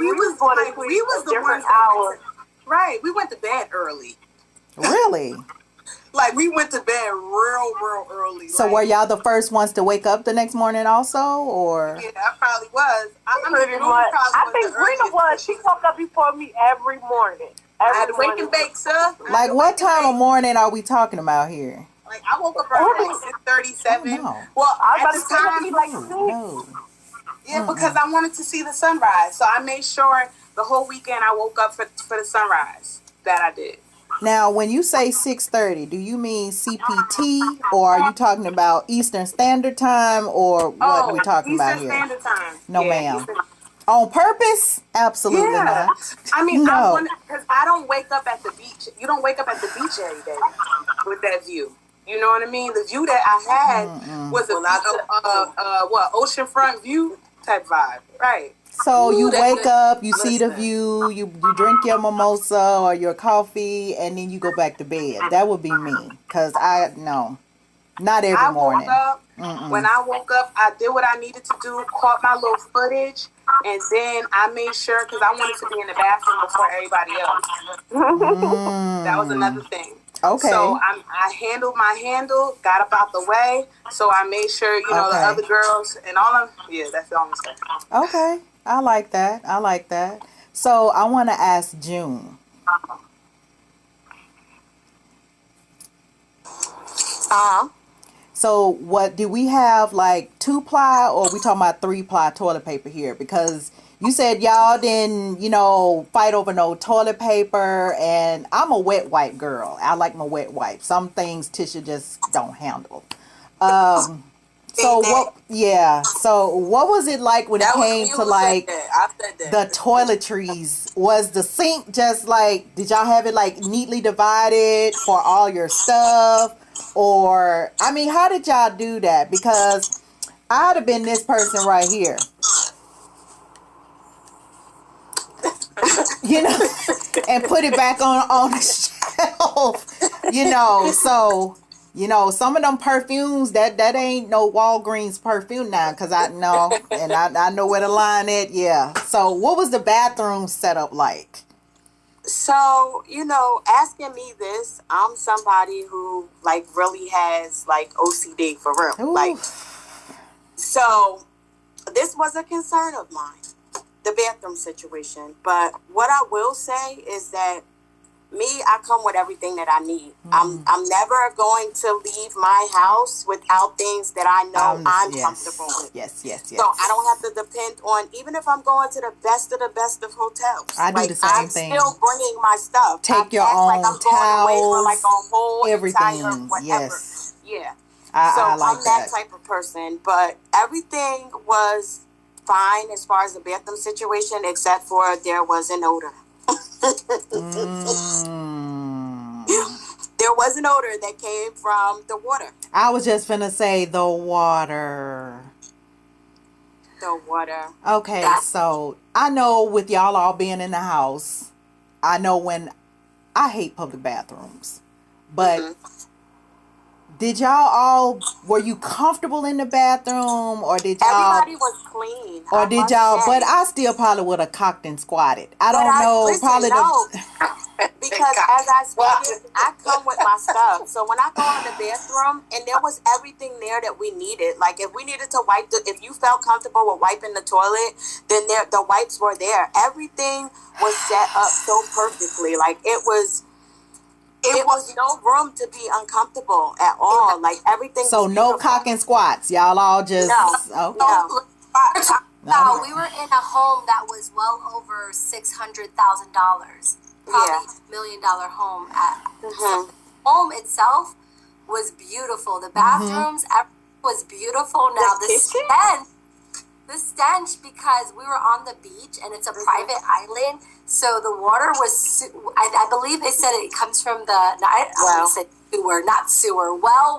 we was the different ones hours. Right. We went to bed early. Really? Like, we went to bed real early. So were y'all the first ones to wake up the next morning also, or? Yeah, I probably was. I think Brina was. She woke up before me every morning. I had to wake and bake, sir. Like, what time of morning are we talking about here? Like, I woke up around like 6:37. Well, at the time, No. Yeah, because I wanted to see the sunrise. So I made sure the whole weekend I woke up for the sunrise. That I did. Now, when you say 6:30, do you mean CPT, or are you talking about Eastern Standard Time, or what are we talking about here? Eastern Standard Time. No, ma'am. On purpose? Absolutely not. I mean, no. Because I don't wake up at the beach. You don't wake up at the beach every day with that view. You know what I mean? The view that I had was a oceanfront view type vibe, right? So you wake up, you see the view, you drink your mimosa or your coffee, and then you go back to bed. That would be me, because not every morning. When I woke up, I did what I needed to do, caught my little footage, and then I made sure, because I wanted to be in the bathroom before everybody else. That was another thing. Okay. So I handled my handle, got up out the way, so I made sure, the other girls and all of them, that's all I'm saying. Okay. I like that. So I want to ask Juhne. So what do we have, like 2-ply, or are we talking about 3-ply toilet paper here? Because you said y'all didn't, fight over no toilet paper, and I'm a wet wipe girl. I like my wet wipe. Some things Tisha just don't handle. So what was it like when it came to like the toiletries? Was the sink just like, did y'all have it like neatly divided for all your stuff? Or, I mean, how did y'all do that? Because I'd have been this person right here. And put it back on the shelf. So... some of them perfumes, that ain't no Walgreens perfume now, because I know, and I know where to line it, So what was the bathroom setup like? So, asking me this, I'm somebody who, really has, OCD for real. Oof. So this was a concern of mine, the bathroom situation. But what I will say is that Me, I come with everything that I need. I'm never going to leave my house without things that I know I'm comfortable with. Yes. So I don't have to depend on, even if I'm going to the best of hotels. I do the same thing. I'm still bringing my stuff. Take your own like I'm towels, going away for like a whole everything. entire whatever. Yes. Yeah. I like I'm that type of person. But everything was fine as far as the bathroom situation, except for there was an odor. There was an odor that came from the water. I was just finna say the water. The water. Okay, so I know with y'all all being in the house, I know when I hate public bathrooms, but did were you comfortable in the bathroom, or did y'all? Everybody was clean. Or did y'all? But I still probably would have cocked and squatted. I don't know. Probably because as I stated, I come with my stuff. So when I go in the bathroom, and there was everything there that we needed. Like if we needed to wipe, if you felt comfortable with wiping the toilet, then the wipes were there. Everything was set up so perfectly. Like it was no room to be uncomfortable at all. Like everything. So no cock and squats. Y'all all just no. No, we were in a home that was well over $600,000, probably $1 million home. So the home itself was beautiful. The bathrooms was beautiful. Now the stench, because we were on the beach and it's a private island, so the water was. I believe they said it comes from well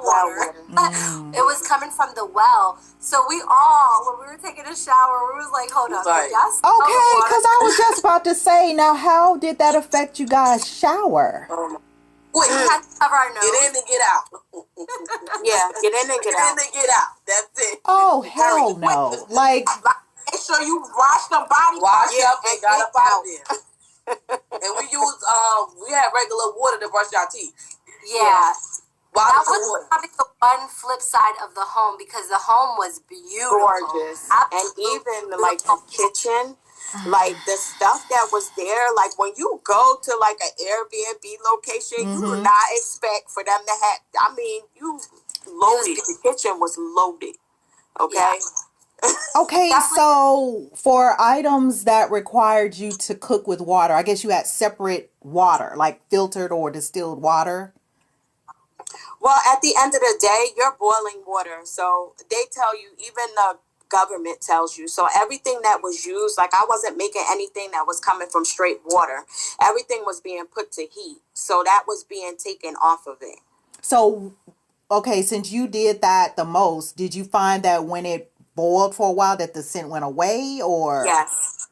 water. It was coming from the well. So we all, when we were taking a shower, we was like, hold on, just okay, because I was just about to say, now how did that affect you guys' shower? We had to cover our nose. Get in and get out. Get in and get out. Get in and get out. That's it. Oh, hell no. Like, make sure you wash the body. Wash up and got up out of there. And we use, we had regular water to brush our teeth. Yeah. That was probably the one flip side of the home, because the home was beautiful. Gorgeous. And even like the kitchen, like the stuff that was there, like when you go to like an Airbnb location, you do not expect for them to have, I mean, you loaded. The kitchen was loaded. Okay? Yeah. Okay, so for items that required you to cook with water, I guess you had separate water, like filtered or distilled water? Well, at the end of the day, you're boiling water. So they tell you, even the government tells you. So everything that was used, like I wasn't making anything that was coming from straight water. Everything was being put to heat. So that was being taken off of it. So, okay, since you did that the most, did you find that when it boiled for a while that the scent went away, or? Yes.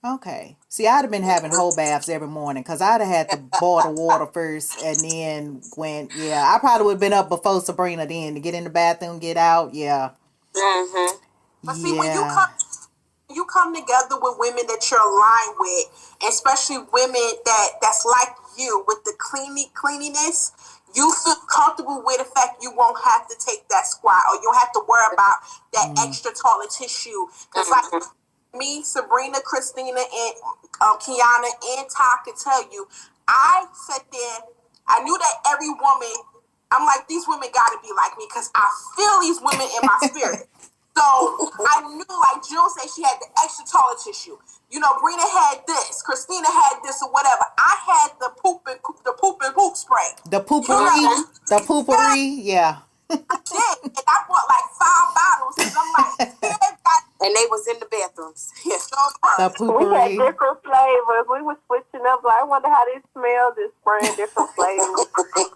Okay. See, I'd have been having whole baths every morning, because I'd have had to boil the water first, and then I probably would have been up before Sabrena then to get in the bathroom, get out, But see, when you come together with women that you're aligned with, especially women that's like you with the cleanliness, you feel comfortable with the fact you won't have to take that squat, or you don't have to worry about that extra toilet tissue. Because like me, Sabrena, Christina, and Kiana, and Ty could tell you, I sat there, I knew that every woman, I'm like, these women got to be like me, because I feel these women in my spirit. So I knew, like Jill said, she had the extra toilet tissue. You know, Brina had this, Christina had this, or whatever. I had the poop and poop spray. The poopery, yeah. I did, and I bought like 5 bottles, and I'm like, and they was in the bathrooms. The poopery. We had different flavors. We were switching up. Like, I wonder how they smell. Just spraying different flavors.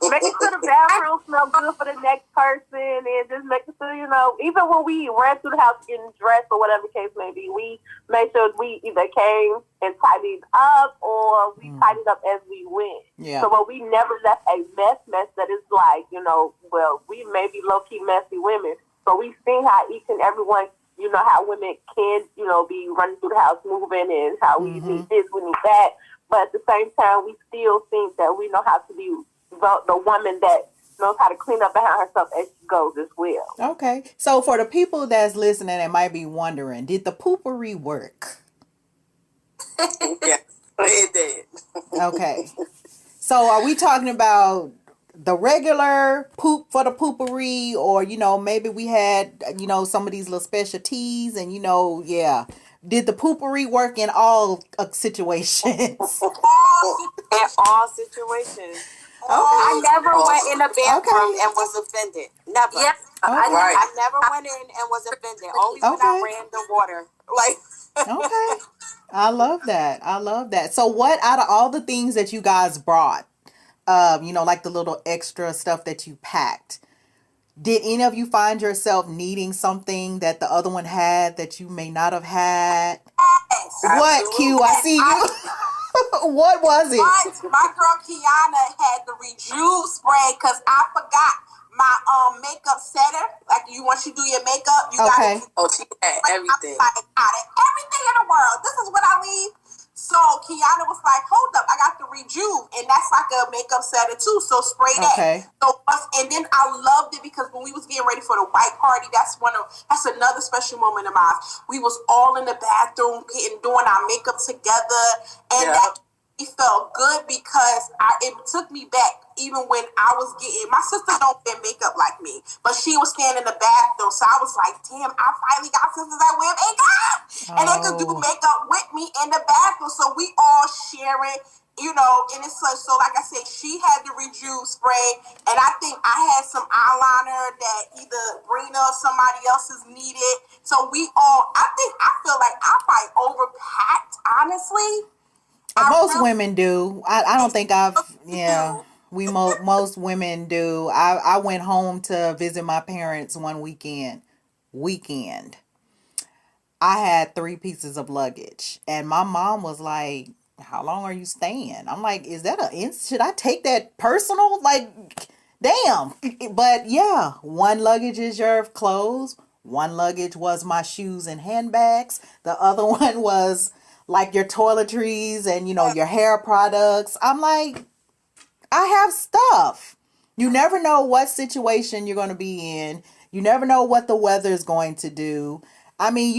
Making sure the bathroom smell good for the next person, and just making sure, even when we ran through the house getting dressed or whatever the case may be, we made sure we either came and tidied up, or we tidied up as we went. Yeah. So we never left a mess that is like, we may be low-key messy women, but we've seen how each and every one, how women can, be running through the house moving, and how we need this, we need that. But at the same time, we still think that we know how to be the woman that knows how to clean up behind herself as she goes as well. Okay. So for the people that's listening and might be wondering, did the poopery work? Yes. It did. Okay. So are we talking about the regular poop for the poopery, or maybe we had some of these little specialties, and yeah, did the poopery work in all situations? In all situations. Okay. I never went in a bathroom and was offended. Never. Yeah. I never went in and was offended. Only when I ran the water. Okay. I love that. So what, out of all the things that you guys brought, like the little extra stuff that you packed, did any of you find yourself needing something that the other one had that you may not have had? Yes. What, Q? I see you. What was it? My girl Kiana had the Rejuve spray because I forgot my makeup setter. Like once you do your makeup, you gotta. Oh, she had everything. Everything in the world. This is what I leave. So Kiana was like, "Hold up, I got the Rejuve, and that's like a makeup setter too. So spray that." Okay. So and then I loved it because when we was getting ready for the white party, that's another special moment of mine. We was all in the bathroom doing our makeup together, and that felt good because it took me back. Even when I was my sister don't wear makeup like me, but she was standing in the bathroom, so I was like, damn, I finally got sisters that wear makeup, and they could do makeup with me in the bathroom, so we all sharing, and it's so like I said, she had the Rejuve spray, and I think I had some eyeliner that either Brina or somebody else's needed, so we all, I feel like I probably overpacked, honestly. Most women do. I don't think most women do. I went home to visit my parents one weekend. I had 3 pieces of luggage, and my mom was like, "How long are you staying?" I'm like, "Is that should I take that personal? Like, damn." But yeah, one luggage is your clothes. One luggage was my shoes and handbags. The other one was like your toiletries and your hair products. I'm like, I have stuff. You never know what situation you're going to be in. You never know what the weather is going to do. I mean,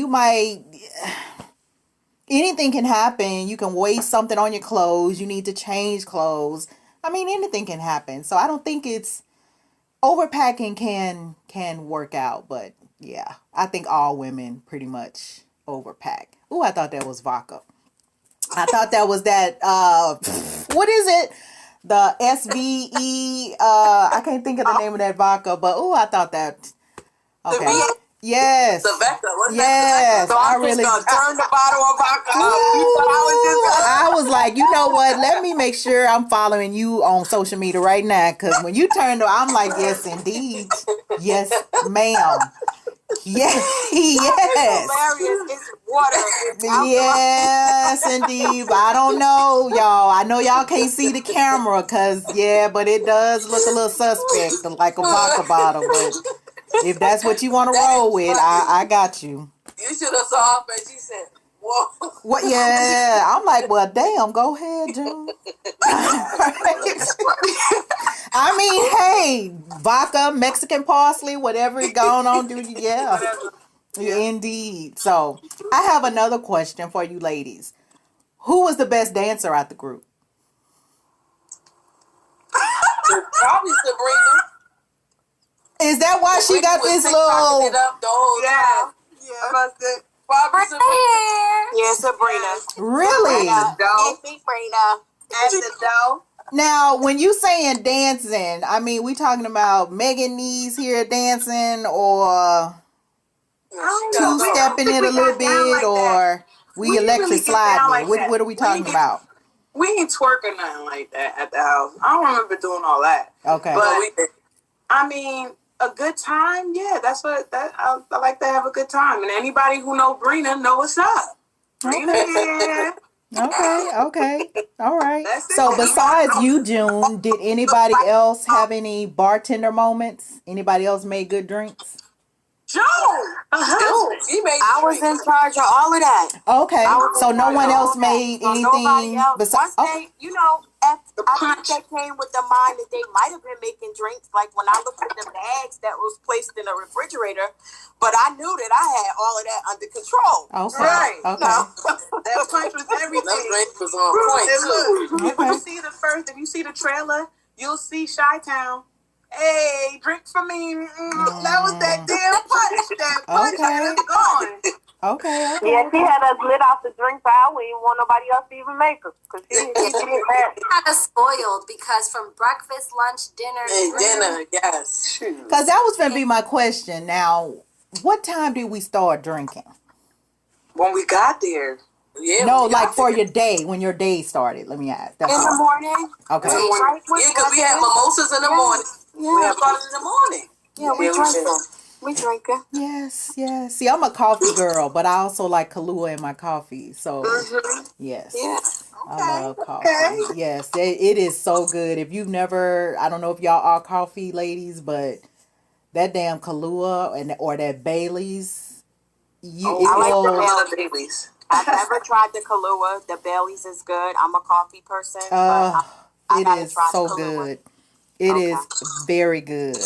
anything can happen. You can waste something on your clothes. You need to change clothes. I mean, anything can happen. So I don't think overpacking can work out. But yeah, I think all women pretty much overpack. Ooh, I thought that was vodka. I thought that was that, what is it? The SVE, I can't think of the name of that vodka, but I thought that. Okay. Yes. The vodka. Yes. So I'm just gonna turn the bottle of vodka up. I was like, you know what? Let me make sure I'm following you on social media right now, because when you turned, I'm like, yes, indeed. Yes, ma'am. Yes. Hilarious. It's water. It's yes, indeed. But I don't know, y'all. I know y'all can't see the camera, but it does look a little suspect, like a vodka bottle. But if that's what you want to roll with, I got you. You should have saw her face. She said, "Whoa." What? Yeah, I'm like, well, damn. Go ahead, June. I mean, hey, vodka, Mexican parsley, whatever is going on, dude. Yeah. Indeed. So, I have another question for you ladies. Who was the best dancer out the group? Probably Sabrena. Is that why she got this little? It up the whole time. Probably Sabrena. Yeah, Sabrena. Really? Sabrena. That's the dough. Now, when you saying dancing, I mean, we talking about Megan Knees here dancing, or two-stepping it a little bit, or we electric sliding? What are we talking about? We ain't twerking nothing like that at the house. I don't remember doing all that. Okay. But, I mean, a good time, yeah, I like to have a good time. And anybody who know Brina know what's up. Brina, yeah. Okay. All right. So besides you, June, did anybody else have any bartender moments? Anybody else made good drinks? June! I was in charge of all of that. Okay. So no one else made anything besides. Once they, at the that came with the mind that they might have been making drinks. Like when I looked at the bags that was placed in the refrigerator, but I knew that I had all of that under control. Okay. Right. Okay. No. That punch was everything. That drink was on point too. If you see if you see the trailer, you'll see Chi-Town. Hey, drink for me. That was that damn punch. That punch is gone. Okay. Yeah, she had us lit off the drinks out. We didn't want nobody else to even make her. Cause she did that. Kind of spoiled because from breakfast, lunch, dinner, And dinner, yes. Because that was going to be my question. Now, what time did we start drinking? When we got there. Yeah, No, like for your day, when your day started. Let me ask. That's In the all. morning. Okay. Yeah, because we had mimosas in the morning. Yeah. We had started in the morning. Yeah, we drinking. We drinking. Yes, yes. See, I'm a coffee girl, but I also like Kahlua in my coffee. So, yes. Yeah. I love coffee. Yes, it is so good. If you've never, I don't know if y'all are coffee ladies, but that damn Kahlua or that Bailey's, I like the Baileys. I've never tried the Kahlua. The Bailey's is good. I'm a coffee person. But it is so Kahlua. Good. It is very good.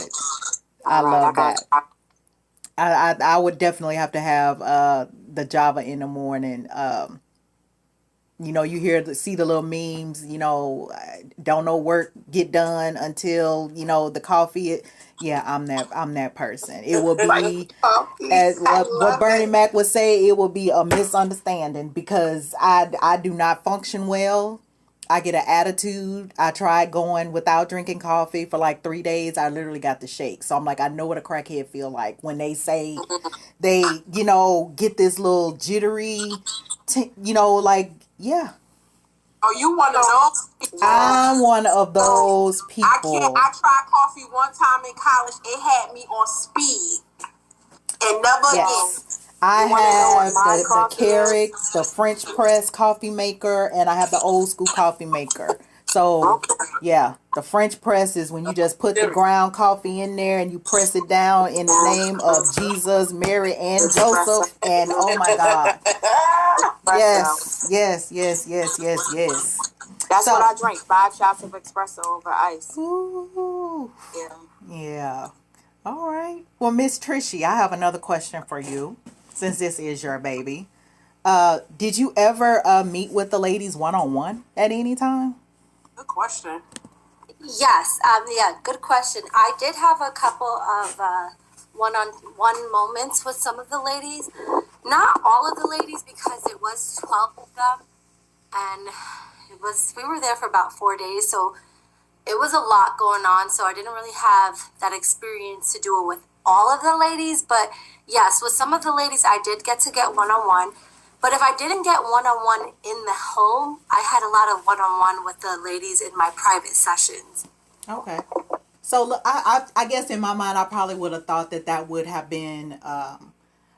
I love that. I would definitely have to have the Java in the morning. You know, you see the little memes, you know, don't know work get done until, you know, the coffee. Yeah, I'm that person. It will be, as what Bernie Mac would say, it will be a misunderstanding because I do not function well. I get an attitude. I tried going without drinking coffee for like 3 days. I literally got the shake. So I'm like, I know what a crackhead feel like when they say they, you know, get this little jittery, you know, like, yeah. Oh, you one of those people? I'm one of those people. I tried coffee one time in college. It had me on speed. And never again. I have the Keurig, the French press coffee maker, and I have the old school coffee maker. So, yeah, the French press is when you just put the ground coffee in there and you press it down in the name of Jesus, Mary, and Joseph. And oh my God. Yes. That's what I drink. 5 shots of espresso over ice. Ooh. Yeah. All right. Well, Miss Trishy, I have another question for you, since this is your baby. Did you ever meet with the ladies one-on-one at any time? Good question. Yes. Good question. I did have a couple of one-on-one moments with some of the ladies. Not all of the ladies, because it was 12 of them, and we were there for about 4 days, so it was a lot going on, so I didn't really have that experience to do it with all of the ladies. But yes, with some of the ladies I did get one-on-one. But if I didn't get one-on-one in the home, I had a lot of one-on-one with the ladies in my private sessions. Okay. So look, I guess in my mind, I probably would have thought that would have been, I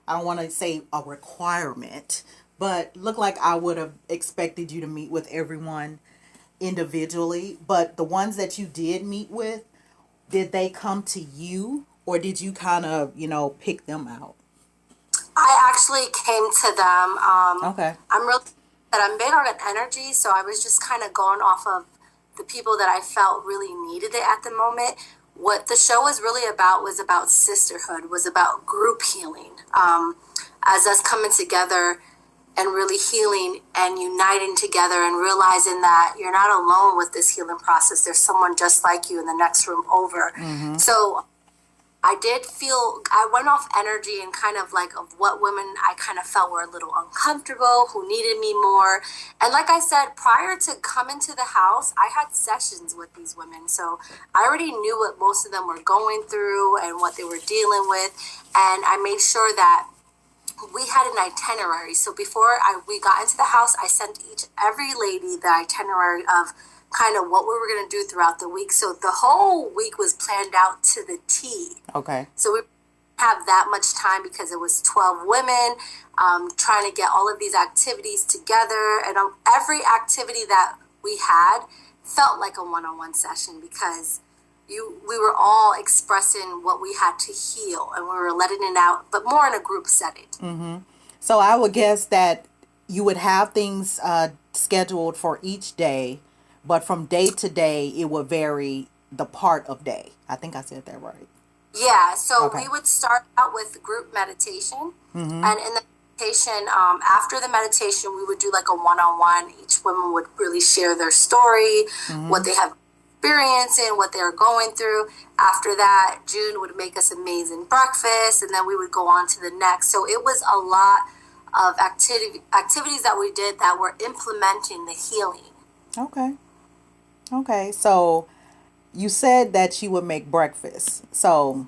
don't want to say a requirement, but look like I would have expected you to meet with everyone individually. But the ones that you did meet with, did they come to you, or did you kind of, you know, pick them out? I actually came to them. Okay. I'm big on energy, so I was just kind of going off of the people that I felt really needed it at the moment. What the show was really about was about sisterhood, was about group healing. As us coming together and really healing and uniting together and realizing that you're not alone with this healing process. There's someone just like you in the next room over. Mm-hmm. So I did feel, I went off energy and kind of like of what women I kind of felt were a little uncomfortable, who needed me more. And like I said, prior to coming to the house, I had sessions with these women. So I already knew what most of them were going through and what they were dealing with. And I made sure that we had an itinerary. So before we got into the house, I sent every lady the itinerary of kind of what we were going to do throughout the week. So the whole week was planned out to the T. Okay. So we have that much time because it was 12 women trying to get all of these activities together. And every activity that we had felt like a one-on-one session because we were all expressing what we had to heal and we were letting it out, but more in a group setting. Mm-hmm. So I would guess that you would have things scheduled for each day, but from day to day, it would vary the part of day. I think I said that right. Yeah, so we would start out with group meditation, and in the meditation, after the meditation, we would do like a one-on-one. Each woman would really share their story, what they have experienced and what they're going through. After that, Juhne would make us amazing breakfast, and then we would go on to the next. So it was a lot of activities that we did that were implementing the healing. Okay, so you said that she would make breakfast. So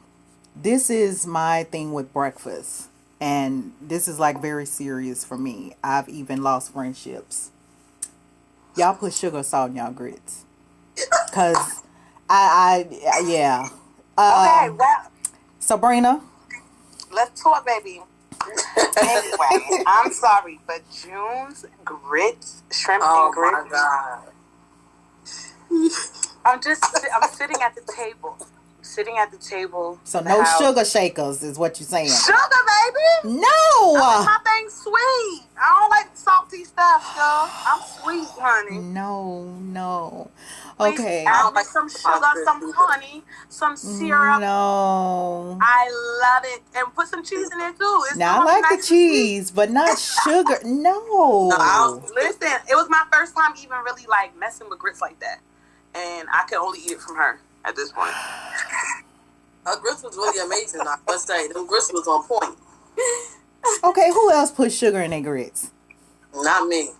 this is my thing with breakfast. And this is like very serious for me. I've even lost friendships. Y'all put sugar or salt in y'all grits. Cause yeah. Okay, well, Sabrena. Let's talk, baby. Anyway, I'm sorry, but Juhne's grits, shrimp and grits. Oh my God. I'm sitting at the table. So no sugar shakers is what you're saying. Sugar, baby. No. My thing's sweet. I don't like salty stuff, girl. I'm sweet, honey. No. Okay. Add me some sugar, some honey, some syrup. No. I love it. And put some cheese in there too. Now I like the cheese, but not sugar. No. Listen, it was my first time even really like messing with grits like that. And I could only eat it from her at this point. Her grits was really amazing, I must say. Them grits was on point. Okay, who else put sugar in their grits? Not me.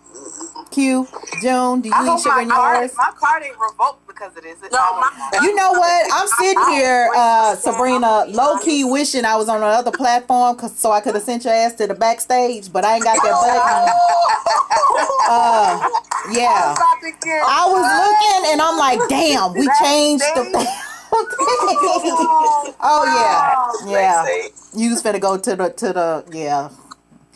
Q, Juhne, do you eat sugar in yours? My card ain't revoked because of this. You know what? I'm sitting here, Sabrena, low-key wishing I was on another platform so I could have sent your ass to the backstage, but I ain't got that button. Yeah. I was looking and I'm like, damn, we changed the... Oh yeah. You was finna go to the yeah.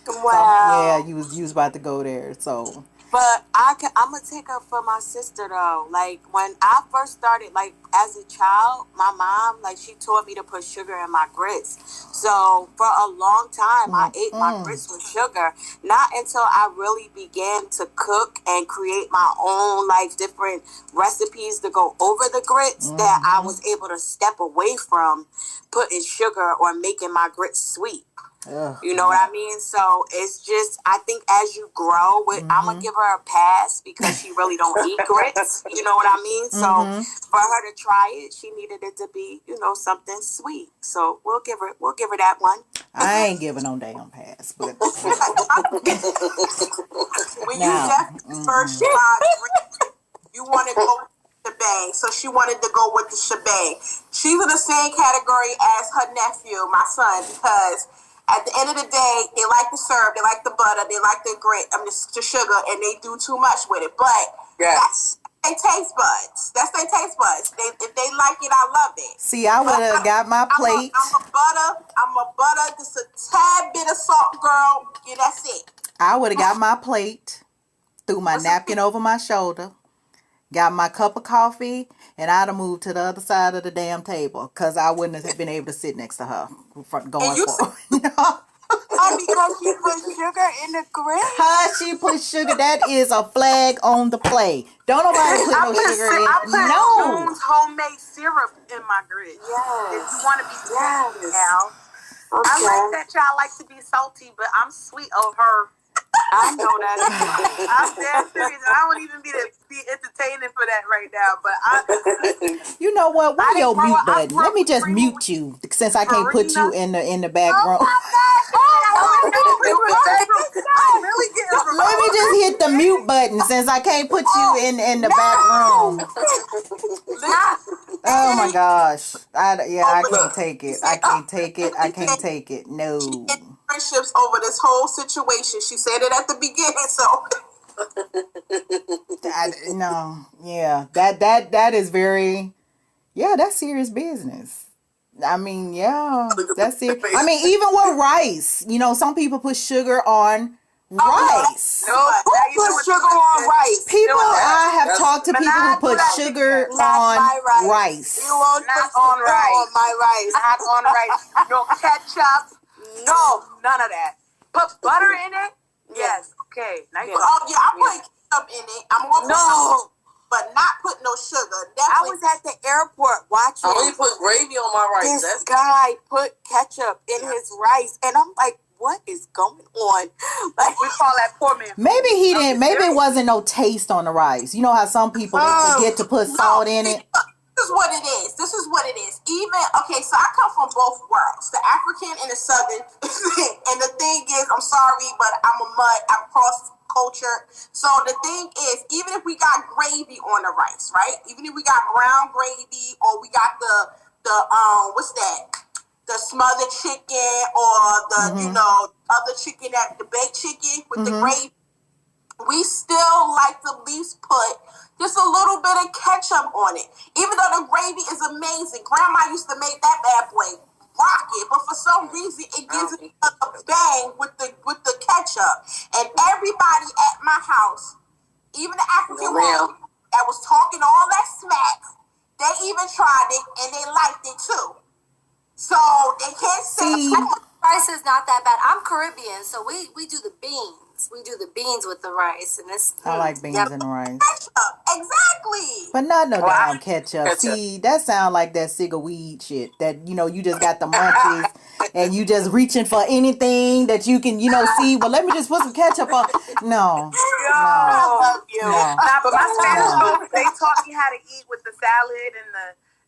Wow. So, yeah, you was about to go there. So. But I'm gonna take up for my sister though. Like when I first started, like as a child, my mom, like she taught me to put sugar in my grits. So for a long time, I ate my grits with sugar. Not until I really began to cook and create my own like different recipes to go over the grits that I was able to step away from putting sugar or making my grits sweet. You know what I mean? So it's just, I think as you grow, I'm going to give her a pass because she really don't eat grits. You know what I mean? So for her to try it, she needed it to be, something sweet. So we'll give her that one. I ain't giving no damn pass. But when you definitely first tried, you want to go with the shebang. So she wanted to go with the shebang. She's in the same category as her nephew, my son, because at the end of the day, they like the syrup, they like the butter, they like the sugar, and they do too much with it. But that's their taste buds. That's their taste buds. If they like it, I love it. See, I would have got my plate. I'm a butter, just a tad bit of salt, girl. Yeah, that's it. I would have got my plate, threw my napkin over my shoulder, got my cup of coffee, and I'd have moved to the other side of the damn table because I wouldn't have been able to sit next to her going for it. Oh, because she put sugar in the grits? She put sugar. That is a flag on the play. Don't nobody put no sugar in. I put Juhne's homemade syrup in my grits. Yes. If you want to be salty now. Okay. I like that y'all like to be salty, but I'm sweet of her. I know that. I'm dead serious. I won't even be entertaining for that right now. But you know what? Where's your mute button? Let me just mute you since I can't put you in the back room. Let me just hit the mute button since I can't put you in the back room. Oh my gosh! I can't take it. I can't take it. No. Friendships over this whole situation. She said it at the beginning, so. That is very, that's serious business. I mean, that's it. I mean, even with rice, some people put sugar on rice. No, who put sugar on rice? I have talked to people who put sugar on rice. You won't put on my rice. Not on rice. No ketchup. No, none of that. Put butter in it? Yes. Okay. Nice. I put ketchup in it. I'm going to put but not put no sugar. I was at the airport watching. I only put gravy on my rice. This guy put ketchup in his rice, and I'm like, what is going on? Like, we call that poor man. Maybe he didn't. Maybe it wasn't no taste on the rice. You know how some people they forget to put salt in it. This is what it is. This is what it is. Even, okay, so I come from both worlds, the African and the Southern. And the thing is, I'm sorry, but I'm a mutt. I'm cross culture. So the thing is, even if we got gravy on the rice, right? Even if we got brown gravy, or we got the what's that? The smothered chicken, or the you know, other chicken, that the baked chicken with the gravy, we still like to at least put just a little bit of ketchup on it. Even though the gravy is amazing. Grandma used to make that bad boy rock it, but for some reason it gives it a bang with the ketchup. And everybody at my house, even the African woman that was talking all that smack, they even tried it and they liked it too. So they can't say rice is not that bad. I'm Caribbean, so we do the beans. We do the beans with the rice, and it's. I like beans and rice. Ketchup, exactly. But not no damn ketchup. See, that sound like that cigar weed shit. That you know, you just got the munchies, and you just reaching for anything that you can, you know, see. Well, let me just put some ketchup on. No. I love you. No. Nah, but my Spanish folks, they taught me how to eat with the salad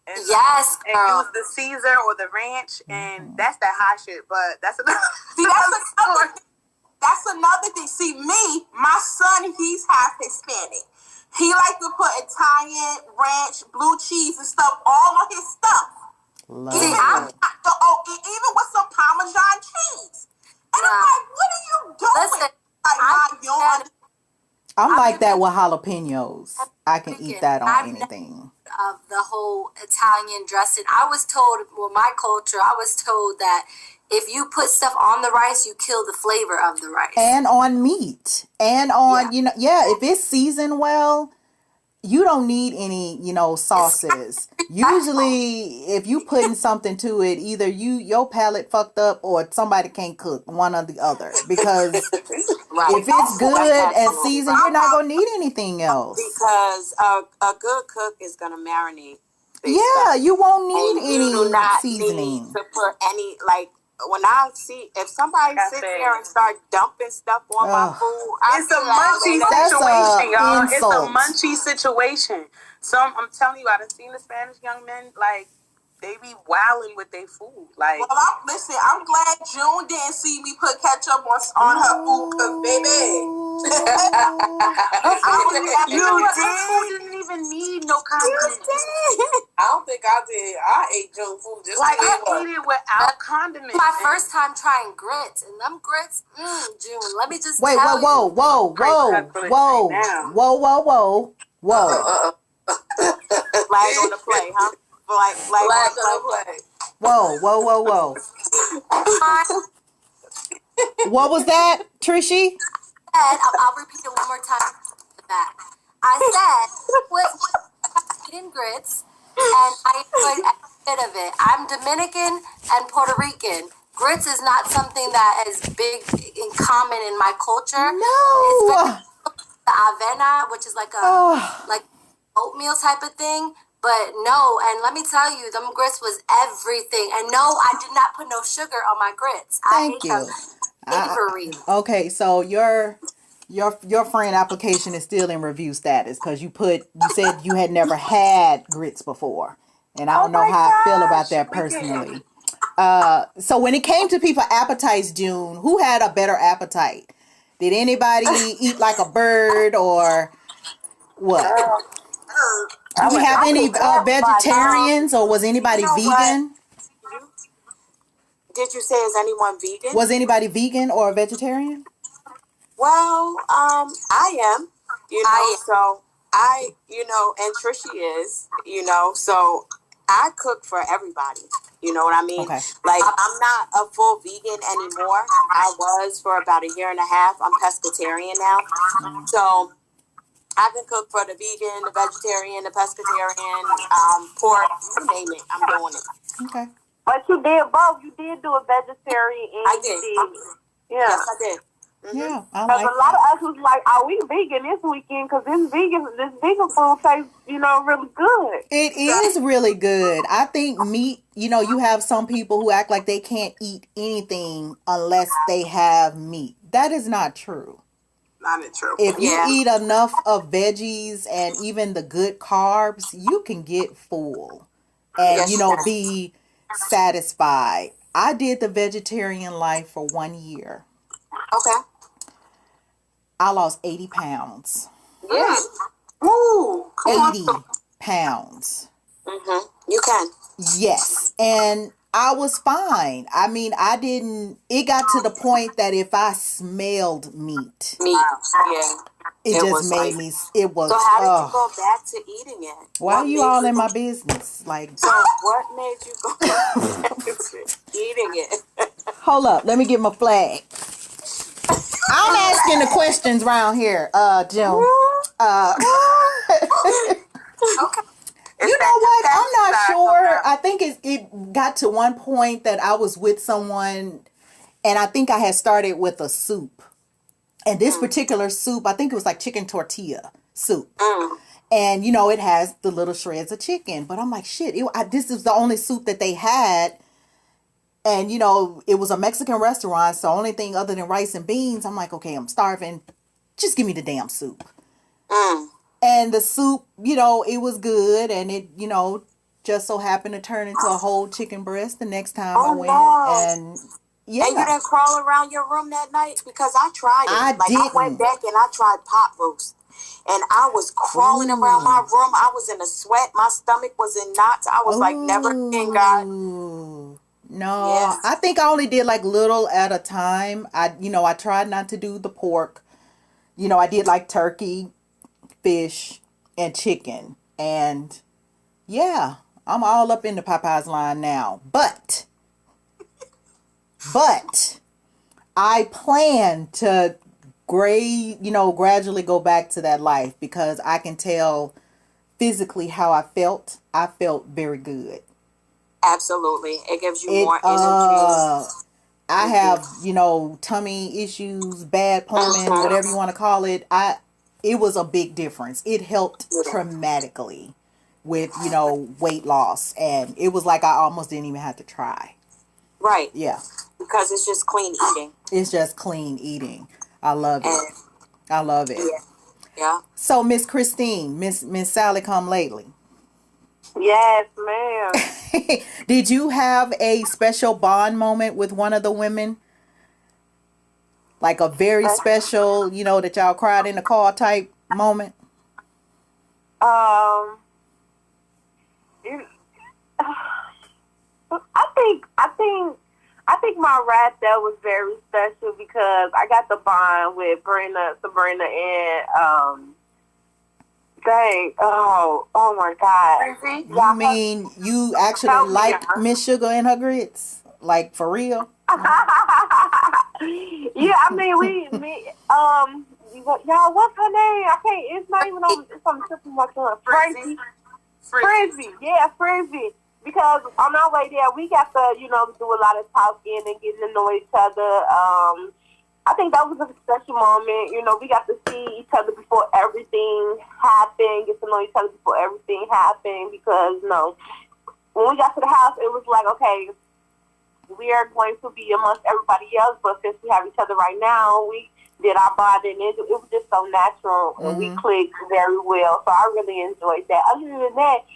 and yes, and use the Caesar or the ranch, and that's that hot shit. But that's another. See, that's another thing. See, me, my son, he's half Hispanic. He like to put Italian, ranch, blue cheese, and stuff all on his stuff. Even with some Parmesan cheese. And I'm like, what are you doing? Listen, I'm like that with jalapenos. I can eat that on anything. Of the whole Italian dressing, I was told, well, my culture, I was told that if you put stuff on the rice, you kill the flavor of the rice. And on meat. And on, you know, if it's seasoned well, you don't need any, you know, sauces. Usually, if you putting something to it, either your palate fucked up or somebody can't cook, one or the other. Because if it's good and seasoned, you're not going to need anything else. Because a good cook is going to marinate. You won't need and any you do not seasoning. Need to put any, like, when I see, if somebody sits there and start dumping stuff on my food, it's a munchy situation, y'all. It's a munchy situation. So I'm telling you, I've seen the Spanish young men, like, they be wilding with their food. Like, well, I'm glad June didn't see me put ketchup on her food, because baby. You didn't even need no condiments. I don't think I did. I ate junk food just like I ate it without condiments. My first time trying grits, and them grits, June. Let me just whoa. Flag on the play, huh? Flag on the play. Whoa. What was that, Trishy? I'll repeat it one more time. I said, put in grits, and I put a bit of it. I'm Dominican and Puerto Rican. Grits is not something that is big in common in my culture. No. It's the avena, which is like like oatmeal type of thing. But no, and let me tell you, them grits was everything. And no, I did not put no sugar on my grits. Thank you. Okay, so your friend application is still in review status because you said you had never had grits before, and I don't know how I feel about that personally. So when it came to people appetites, June, who had a better appetite? Did anybody eat like a bird or what? Did we have any vegetarians or was anybody vegan? Did you say, is anyone vegan? Was anybody vegan or a vegetarian? Well, I am, so and Trishy is, so I cook for everybody. You know what I mean? Okay. Like, I'm not a full vegan anymore. I was for about a year and a half. I'm pescatarian now. So I can cook for the vegan, the vegetarian, the pescatarian, pork, you name it. I'm doing it. Okay. But you did both. You did do a vegetarian and I did. Yeah. Yes, I did. Yeah, I Because like a lot of us was like, "Are we vegan this weekend? Because this vegan food tastes, really good." It is really good. I think meat, you have some people who act like they can't eat anything unless they have meat. That is not true. Not true. If you eat enough of veggies and even the good carbs, you can get full and, be satisfied. I did the vegetarian life for 1 year. Okay. I lost 80 pounds. Yeah. Ooh, 80 pounds. You can. Yes. And I was fine. I mean, it got to the point that if I smelled meat, it just made me, it was. So how did you go back to eating it? Why are you all in my business? So what made you go back to eating it? Hold up. Let me get my flag. I'm asking the questions around here, Jim. Okay. You know what? I'm not sure. I think it got to one point that I was with someone, and I think I had started with a soup. And this particular soup, I think it was like chicken tortilla soup. And, it has the little shreds of chicken. But I'm like, shit, this is the only soup that they had. And, it was a Mexican restaurant. So only thing other than rice and beans, I'm like, okay, I'm starving. Just give me the damn soup. And the soup, it was good. And it, just so happened to turn into a whole chicken breast the next time I went. No. And yeah. And you didn't crawl around your room that night? Because I tried it. I went back and I tried pot roast. And I was crawling around my room. I was in a sweat. My stomach was in knots. I was like, never again, God. No, Yes. I think I only did like little at a time. I tried not to do the pork. I did like turkey, fish, and chicken. And yeah, I'm all up in the Popeyes line now. But I plan to gradually go back to that life because I can tell physically how I felt. I felt very good. Absolutely. It gives you more energy. I have, tummy issues, bad plumbing, whatever you want to call it. It was a big difference. It helped dramatically with, weight loss. And it was like I almost didn't even have to try. Right. Yeah. Because it's just clean eating. It's just clean eating. I love it. I love it. Yeah. So, Miss Christine, Miss Sally come lately. Yes, ma'am. Did you have a special bond moment with one of the women? Like a very special, that y'all cried in the car type moment? I think my ride there was very special because I got the bond with Sabrena, and oh my God. You mean you actually liked Miss Sugar and her grits? Like for real? Yeah, I mean y'all, what's her name? I can't. It's not even on. It's on the tip of my tongue. Frizzy. Yeah, Frizzy. Because on our way there, we got to, do a lot of talking and getting to know each other. I think that was a special moment. We got to see each other before everything happened, get to know each other before everything happened. Because, when we got to the house, it was like, okay, we are going to be amongst everybody else, but since we have each other right now, we did our bonding. It was just so natural, and we clicked very well. So I really enjoyed that. Other than that,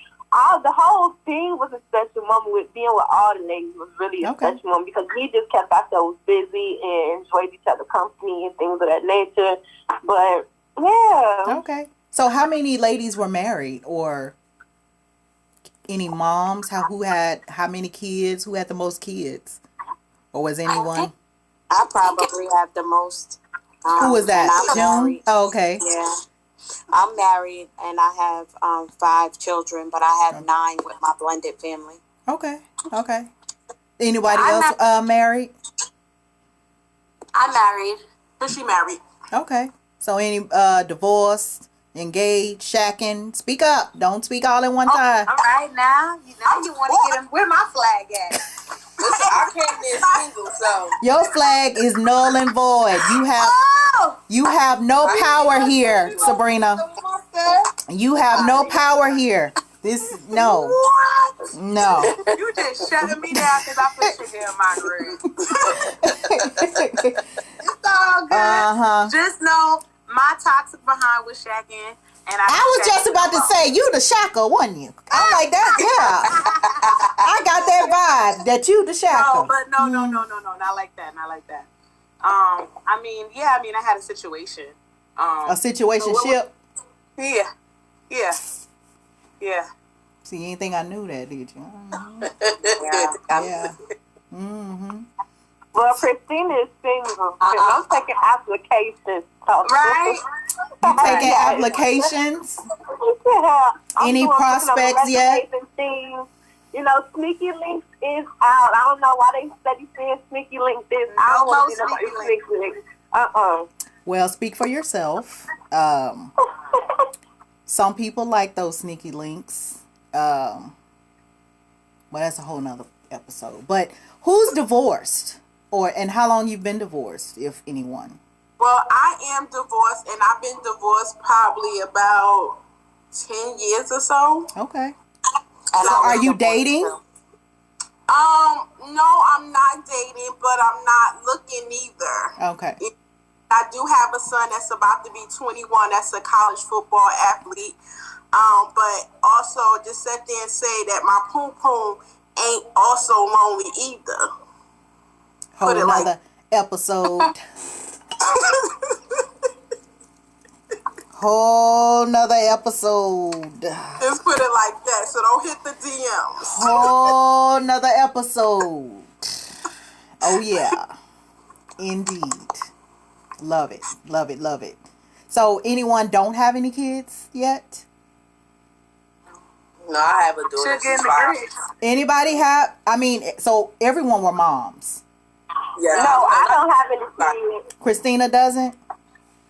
the whole thing was a special moment. With being with all the ladies was really a special moment because we just kept ourselves busy and enjoyed each other's company and things of that nature. But yeah. Okay. So how many ladies were married, or any moms? Who had how many kids? Who had the most kids, or was anyone? I probably have the most. Who was that? Juhne? Oh, okay. Yeah. I'm married and I have 5 children, but I have 9 with my blended family. Okay. Anybody else married? I'm married. Trishy married. Okay. So any divorced, engaged, shacking? Speak up. Don't speak all in one time. All right, now you want to get them. Where my flag at? I came there single, so your flag is null and void. You have no power here, Sabrena. You have no power here. No. What? No. You just shutting me down because I put sugar in my drink. It's all good. Just know my toxic behind was shacking. And I was just about to say, you the shacker, wasn't you? I'm like, that, yeah. I got that vibe that you the shacker. No, but no, not like that, I had a situation. A situationship? Yeah. See, you didn't think I knew that, did you? Yeah. Mm-hmm. Well, Christina is single. I'm taking applications. Right? You taking applications? Yeah. Any prospects yet? Things. You know, Sneaky Links is out. I don't know why they study saying Sneaky Links is out. No Sneaky Links. Well, speak for yourself. Some people like those sneaky links. Well, that's a whole nother episode. But who's divorced? And how long you've been divorced, if anyone? Well, I am divorced, and I've been divorced probably about 10 years or so. Okay. So are you dating? No, I'm not dating, but I'm not looking either. Okay. I do have a son that's about to be 21. That's a college football athlete. But also just sit there and say that my poom poom ain't also lonely either. Whole another episode. Whole nother episode. Just put it like that, so don't hit the DMs. Whole nother episode. Oh yeah. Indeed. Love it. Love it. Love it. So anyone don't have any kids yet? No, I have a daughter. Anybody have? So everyone were moms. Yeah. No, I don't have any kids. Christina doesn't?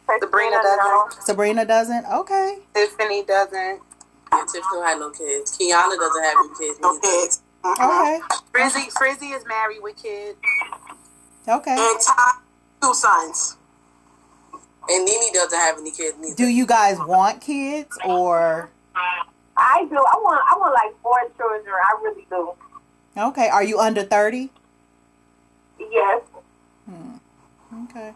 Sabrena doesn't. Sabrena doesn't? Okay. Tiffany doesn't. Yeah, Tiffany don't have no kids. Kiana doesn't have any kids. No kids. Okay. Frizzy is married with kids. Okay. And Ty, 2 sons. And Nene doesn't have any kids neither. Do you guys want kids or? I do. I want like 4 children. I really do. Okay. Are you under 30? Yes. Okay.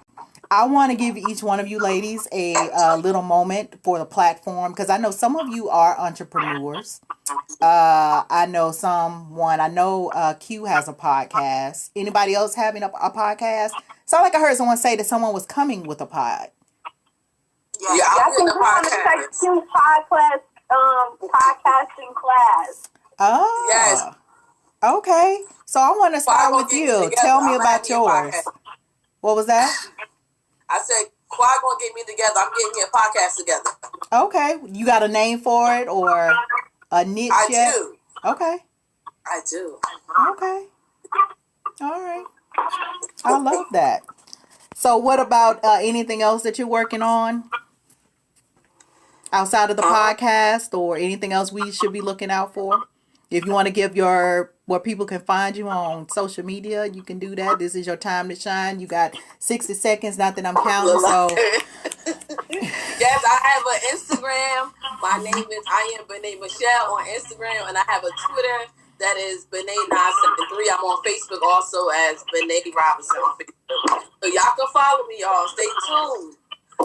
I want to give each one of you ladies a little moment for the platform because I know some of you are entrepreneurs. I know Q has a podcast. Anybody else having a podcast? Sound like I heard someone say that someone was coming with a pod. Yeah, I'm in the podcast. Q podcasting class. Oh. Yes. Okay. So I want to start with you. Tell me about yours. What was that? I said, Quad gonna get me together. I'm getting me a podcast together. Okay. You got a name for it or a niche yet? I do. Okay. I do. Okay. All right. I love that. So what about anything else that you're working on? Outside of the podcast or anything else we should be looking out for? If you want to give where people can find you on social media, you can do that. This is your time to shine. You got 60 seconds, not that I'm counting, so. Yes, I have an Instagram. My name is I am Benet Michelle on Instagram, and I have a Twitter that is Benet973. I'm on Facebook also as Benet Robinson on Facebook. So y'all can follow me, y'all. Stay tuned.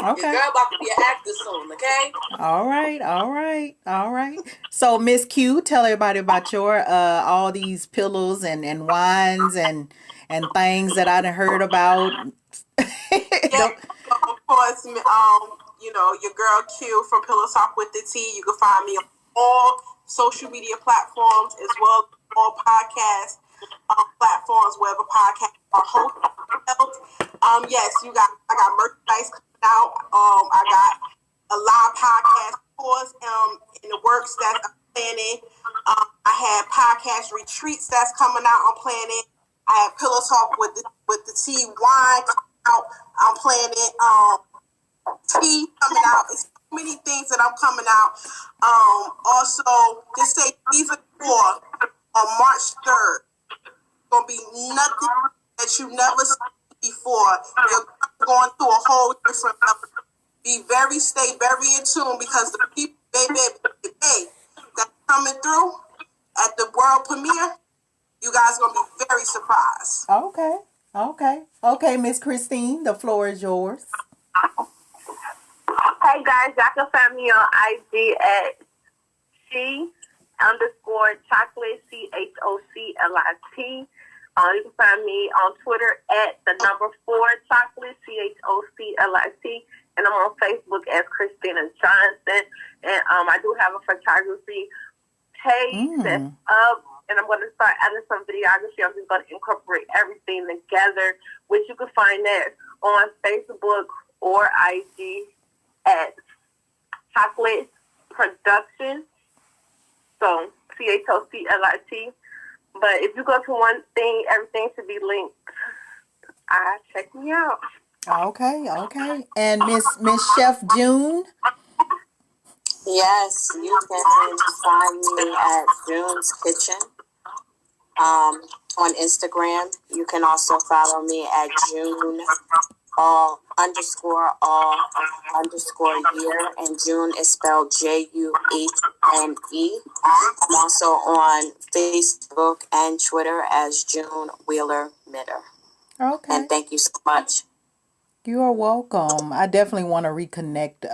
Okay. Your girl about to be an actor soon, okay? All right. So Miss Q, tell everybody about your all these pillows and wines and things that I done heard about. Yeah, of course, your girl Q from Pillow Talk with the T. You can find me on all social media platforms as well as all podcast platforms, wherever podcasts are hosted. Yes, I got merchandise coming out. I got a live podcast course in the works that I'm planning. I had podcast retreats that's coming out. I'm planning. I have Pillow Talk with the T wine coming out. I'm planning tea coming out. It's so many things that I'm coming out. Also, just say even more on March 3rd. Gonna be nothing that you've never seen before. You're going through a whole different level. Stay very in tune, because the people, baby, that's coming through at the world premiere, you guys are going to be very surprised. Okay, Miss Christine, the floor is yours. Hey guys, y'all can find me on IG at she_chocolate, CHOCLIT. You can find me on Twitter at _4chocolate, CHOCLIT. And I'm on Facebook as Christina Johnson. And I do have a photography page that's up. And I'm going to start adding some videography. I'm just going to incorporate everything together, which you can find that on Facebook or IG at Chocolate Production. So CHOCLIT. But if you go to one thing, everything should be linked. Check me out. Okay. And Miss Chef Juhne? Yes, you can find me at Juhne's Kitchen on Instagram. You can also follow me at Juhne all underscore year, and Juhne is spelled Juhne. I'm also on Facebook and Twitter as Juhne Wheeler Mitter. Okay. And thank you so much. You are welcome. I definitely want to reconnect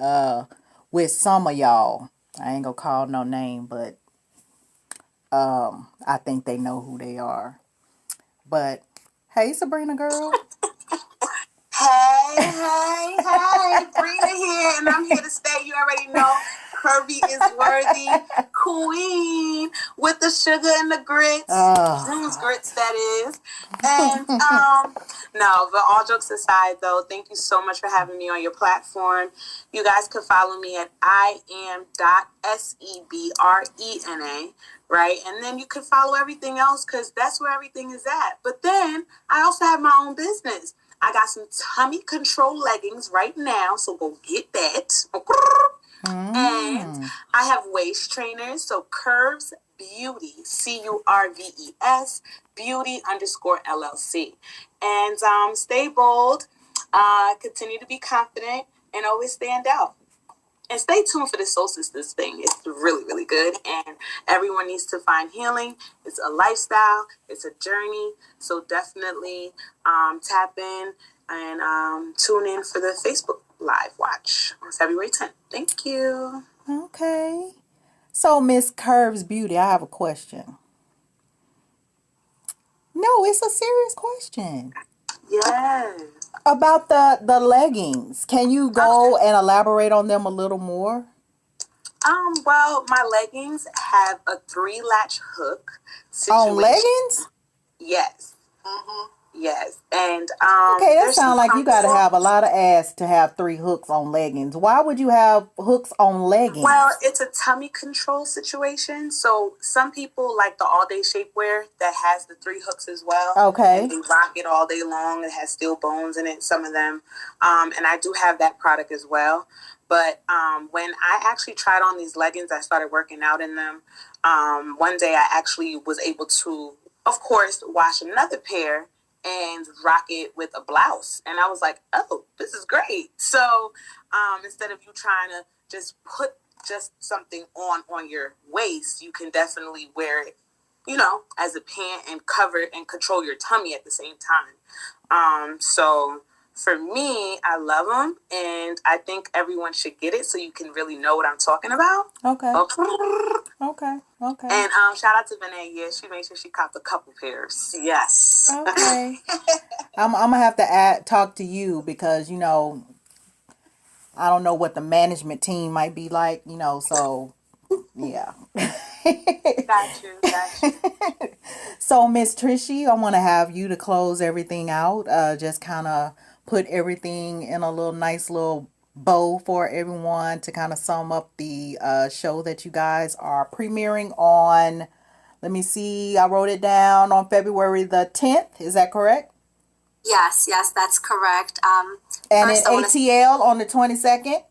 with some of y'all. I ain't gonna call no name, but I think they know who they are. But hey, Sabrena girl. Hey, Brina here, and I'm here to stay. You already know, Curvy is worthy, queen, with the sugar and the grits, Juhne's grits, that is. And no, but all jokes aside, though, thank you so much for having me on your platform. You guys can follow me at iam.sebrena, right? And then you can follow everything else, because that's where everything is at. But then I also have my own business. I got some tummy control leggings right now, so go get that. And I have waist trainers, so Curves Beauty, CURVES, Beauty _LLC. And stay bold, continue to be confident, and always stand out. And stay tuned for the Soul Sisters thing. It's really, really good. And everyone needs to find healing. It's a lifestyle. It's a journey. So definitely tap in and tune in for the Facebook Live watch on February 10th. Thank you. Okay. So, Miss Curves Beauty, I have a question. No, it's a serious question. Yes. About the leggings. Can you go and elaborate on them a little more? Well, my leggings have a 3-latch hook situation. On leggings? Yes. Yes. And okay, that sounds like you gotta have a lot of ass to have 3 hooks on leggings. Why would you have hooks on leggings? Well, it's a tummy control situation. So some people like the all-day shapewear that has the 3 hooks as well. Okay. And they rock it all day long. It has steel bones in it, some of them. And I do have that product as well. But when I actually tried on these leggings, I started working out in them. One day I actually was able to, of course, wash another pair and rock it with a blouse. And I was like, oh, this is great. So instead of you trying to just put just something on your waist, you can definitely wear it, as a pant and cover and control your tummy at the same time. So for me, I love them, and I think everyone should get it so you can really know what I'm talking about. Okay. And shout out to Vinay. Yeah, she made sure she copped a couple pairs. Yes. Okay. I'm gonna have to talk to you because I don't know what the management team might be like. So yeah. Got you. So Miss Trishy, I want to have you to close everything out. Just kind of put everything in a nice little bow for everyone to kind of sum up the show that you guys are premiering on. Let me see. I wrote it down on February the 10th. Is that correct? Yes, that's correct. And then ATL on the 22nd?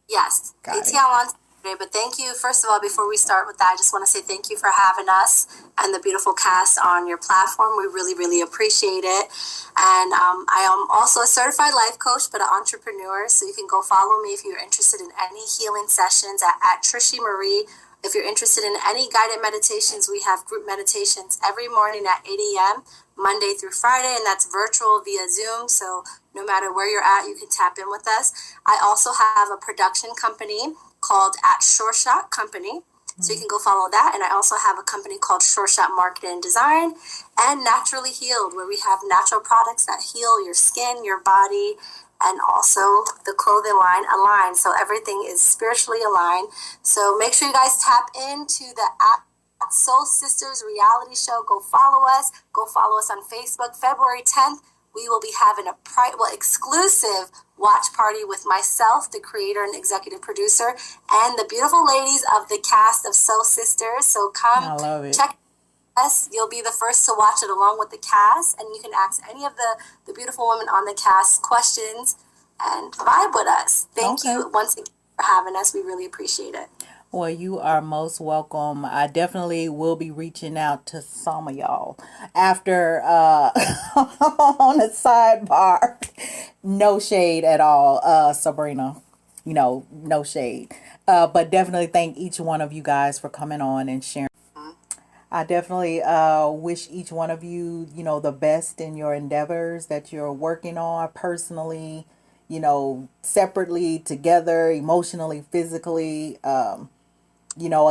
Yes. Got ATL on But thank you. First of all, before we start with that, I just want to say thank you for having us and the beautiful cast on your platform. We really, really appreciate it. And I am also a certified life coach, but an entrepreneur. So you can go follow me if you're interested in any healing sessions at Trishy Marie. If you're interested in any guided meditations, we have group meditations every morning at 8 a.m., Monday through Friday, and that's virtual via Zoom. So no matter where you're at, you can tap in with us. I also have a production company called At Sure Shot Company. So you can go follow that. And I also have a company called Sure Shot Marketing and Design and Naturally Healed, where we have natural products that heal your skin, your body, and also the clothing line Align. So everything is spiritually aligned. So make sure you guys tap into the At Soul Sisters reality show. Go follow us. Go follow us on Facebook. February 10th, we will be having a exclusive watch party with myself, the creator and executive producer, and the beautiful ladies of the cast of Soul Sisters. So come check us. You'll be the first to watch it along with the cast, and you can ask any of the beautiful women on the cast questions and vibe with us. Thank you once again for having us. We really appreciate it. Well, you are most welcome. I definitely will be reaching out to some of y'all after on a sidebar. No shade at all, Sabrena. No shade. But definitely thank each one of you guys for coming on and sharing. I definitely wish each one of you, the best in your endeavors that you're working on personally, separately, together, emotionally, physically.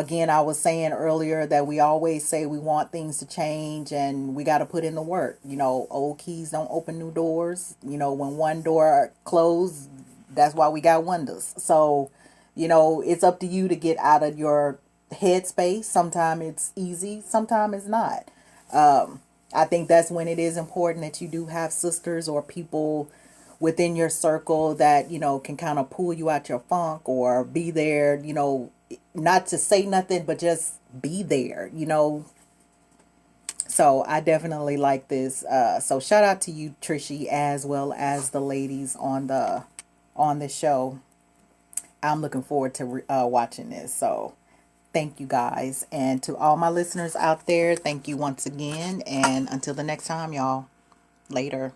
Again, I was saying earlier that we always say we want things to change and we got to put in the work. Old keys don't open new doors. When one door closed, that's why we got windows. So, it's up to you to get out of your headspace. Sometimes it's easy, sometimes it's not. I think that's when it is important that you do have sisters or people within your circle that, can kind of pull you out your funk or be there, not to say nothing, but just be there, So I definitely like this. So shout out to you, Trishy, as well as the ladies on the show. I'm looking forward to watching this. So thank you guys. And to all my listeners out there, thank you once again. And until the next time, y'all. Later.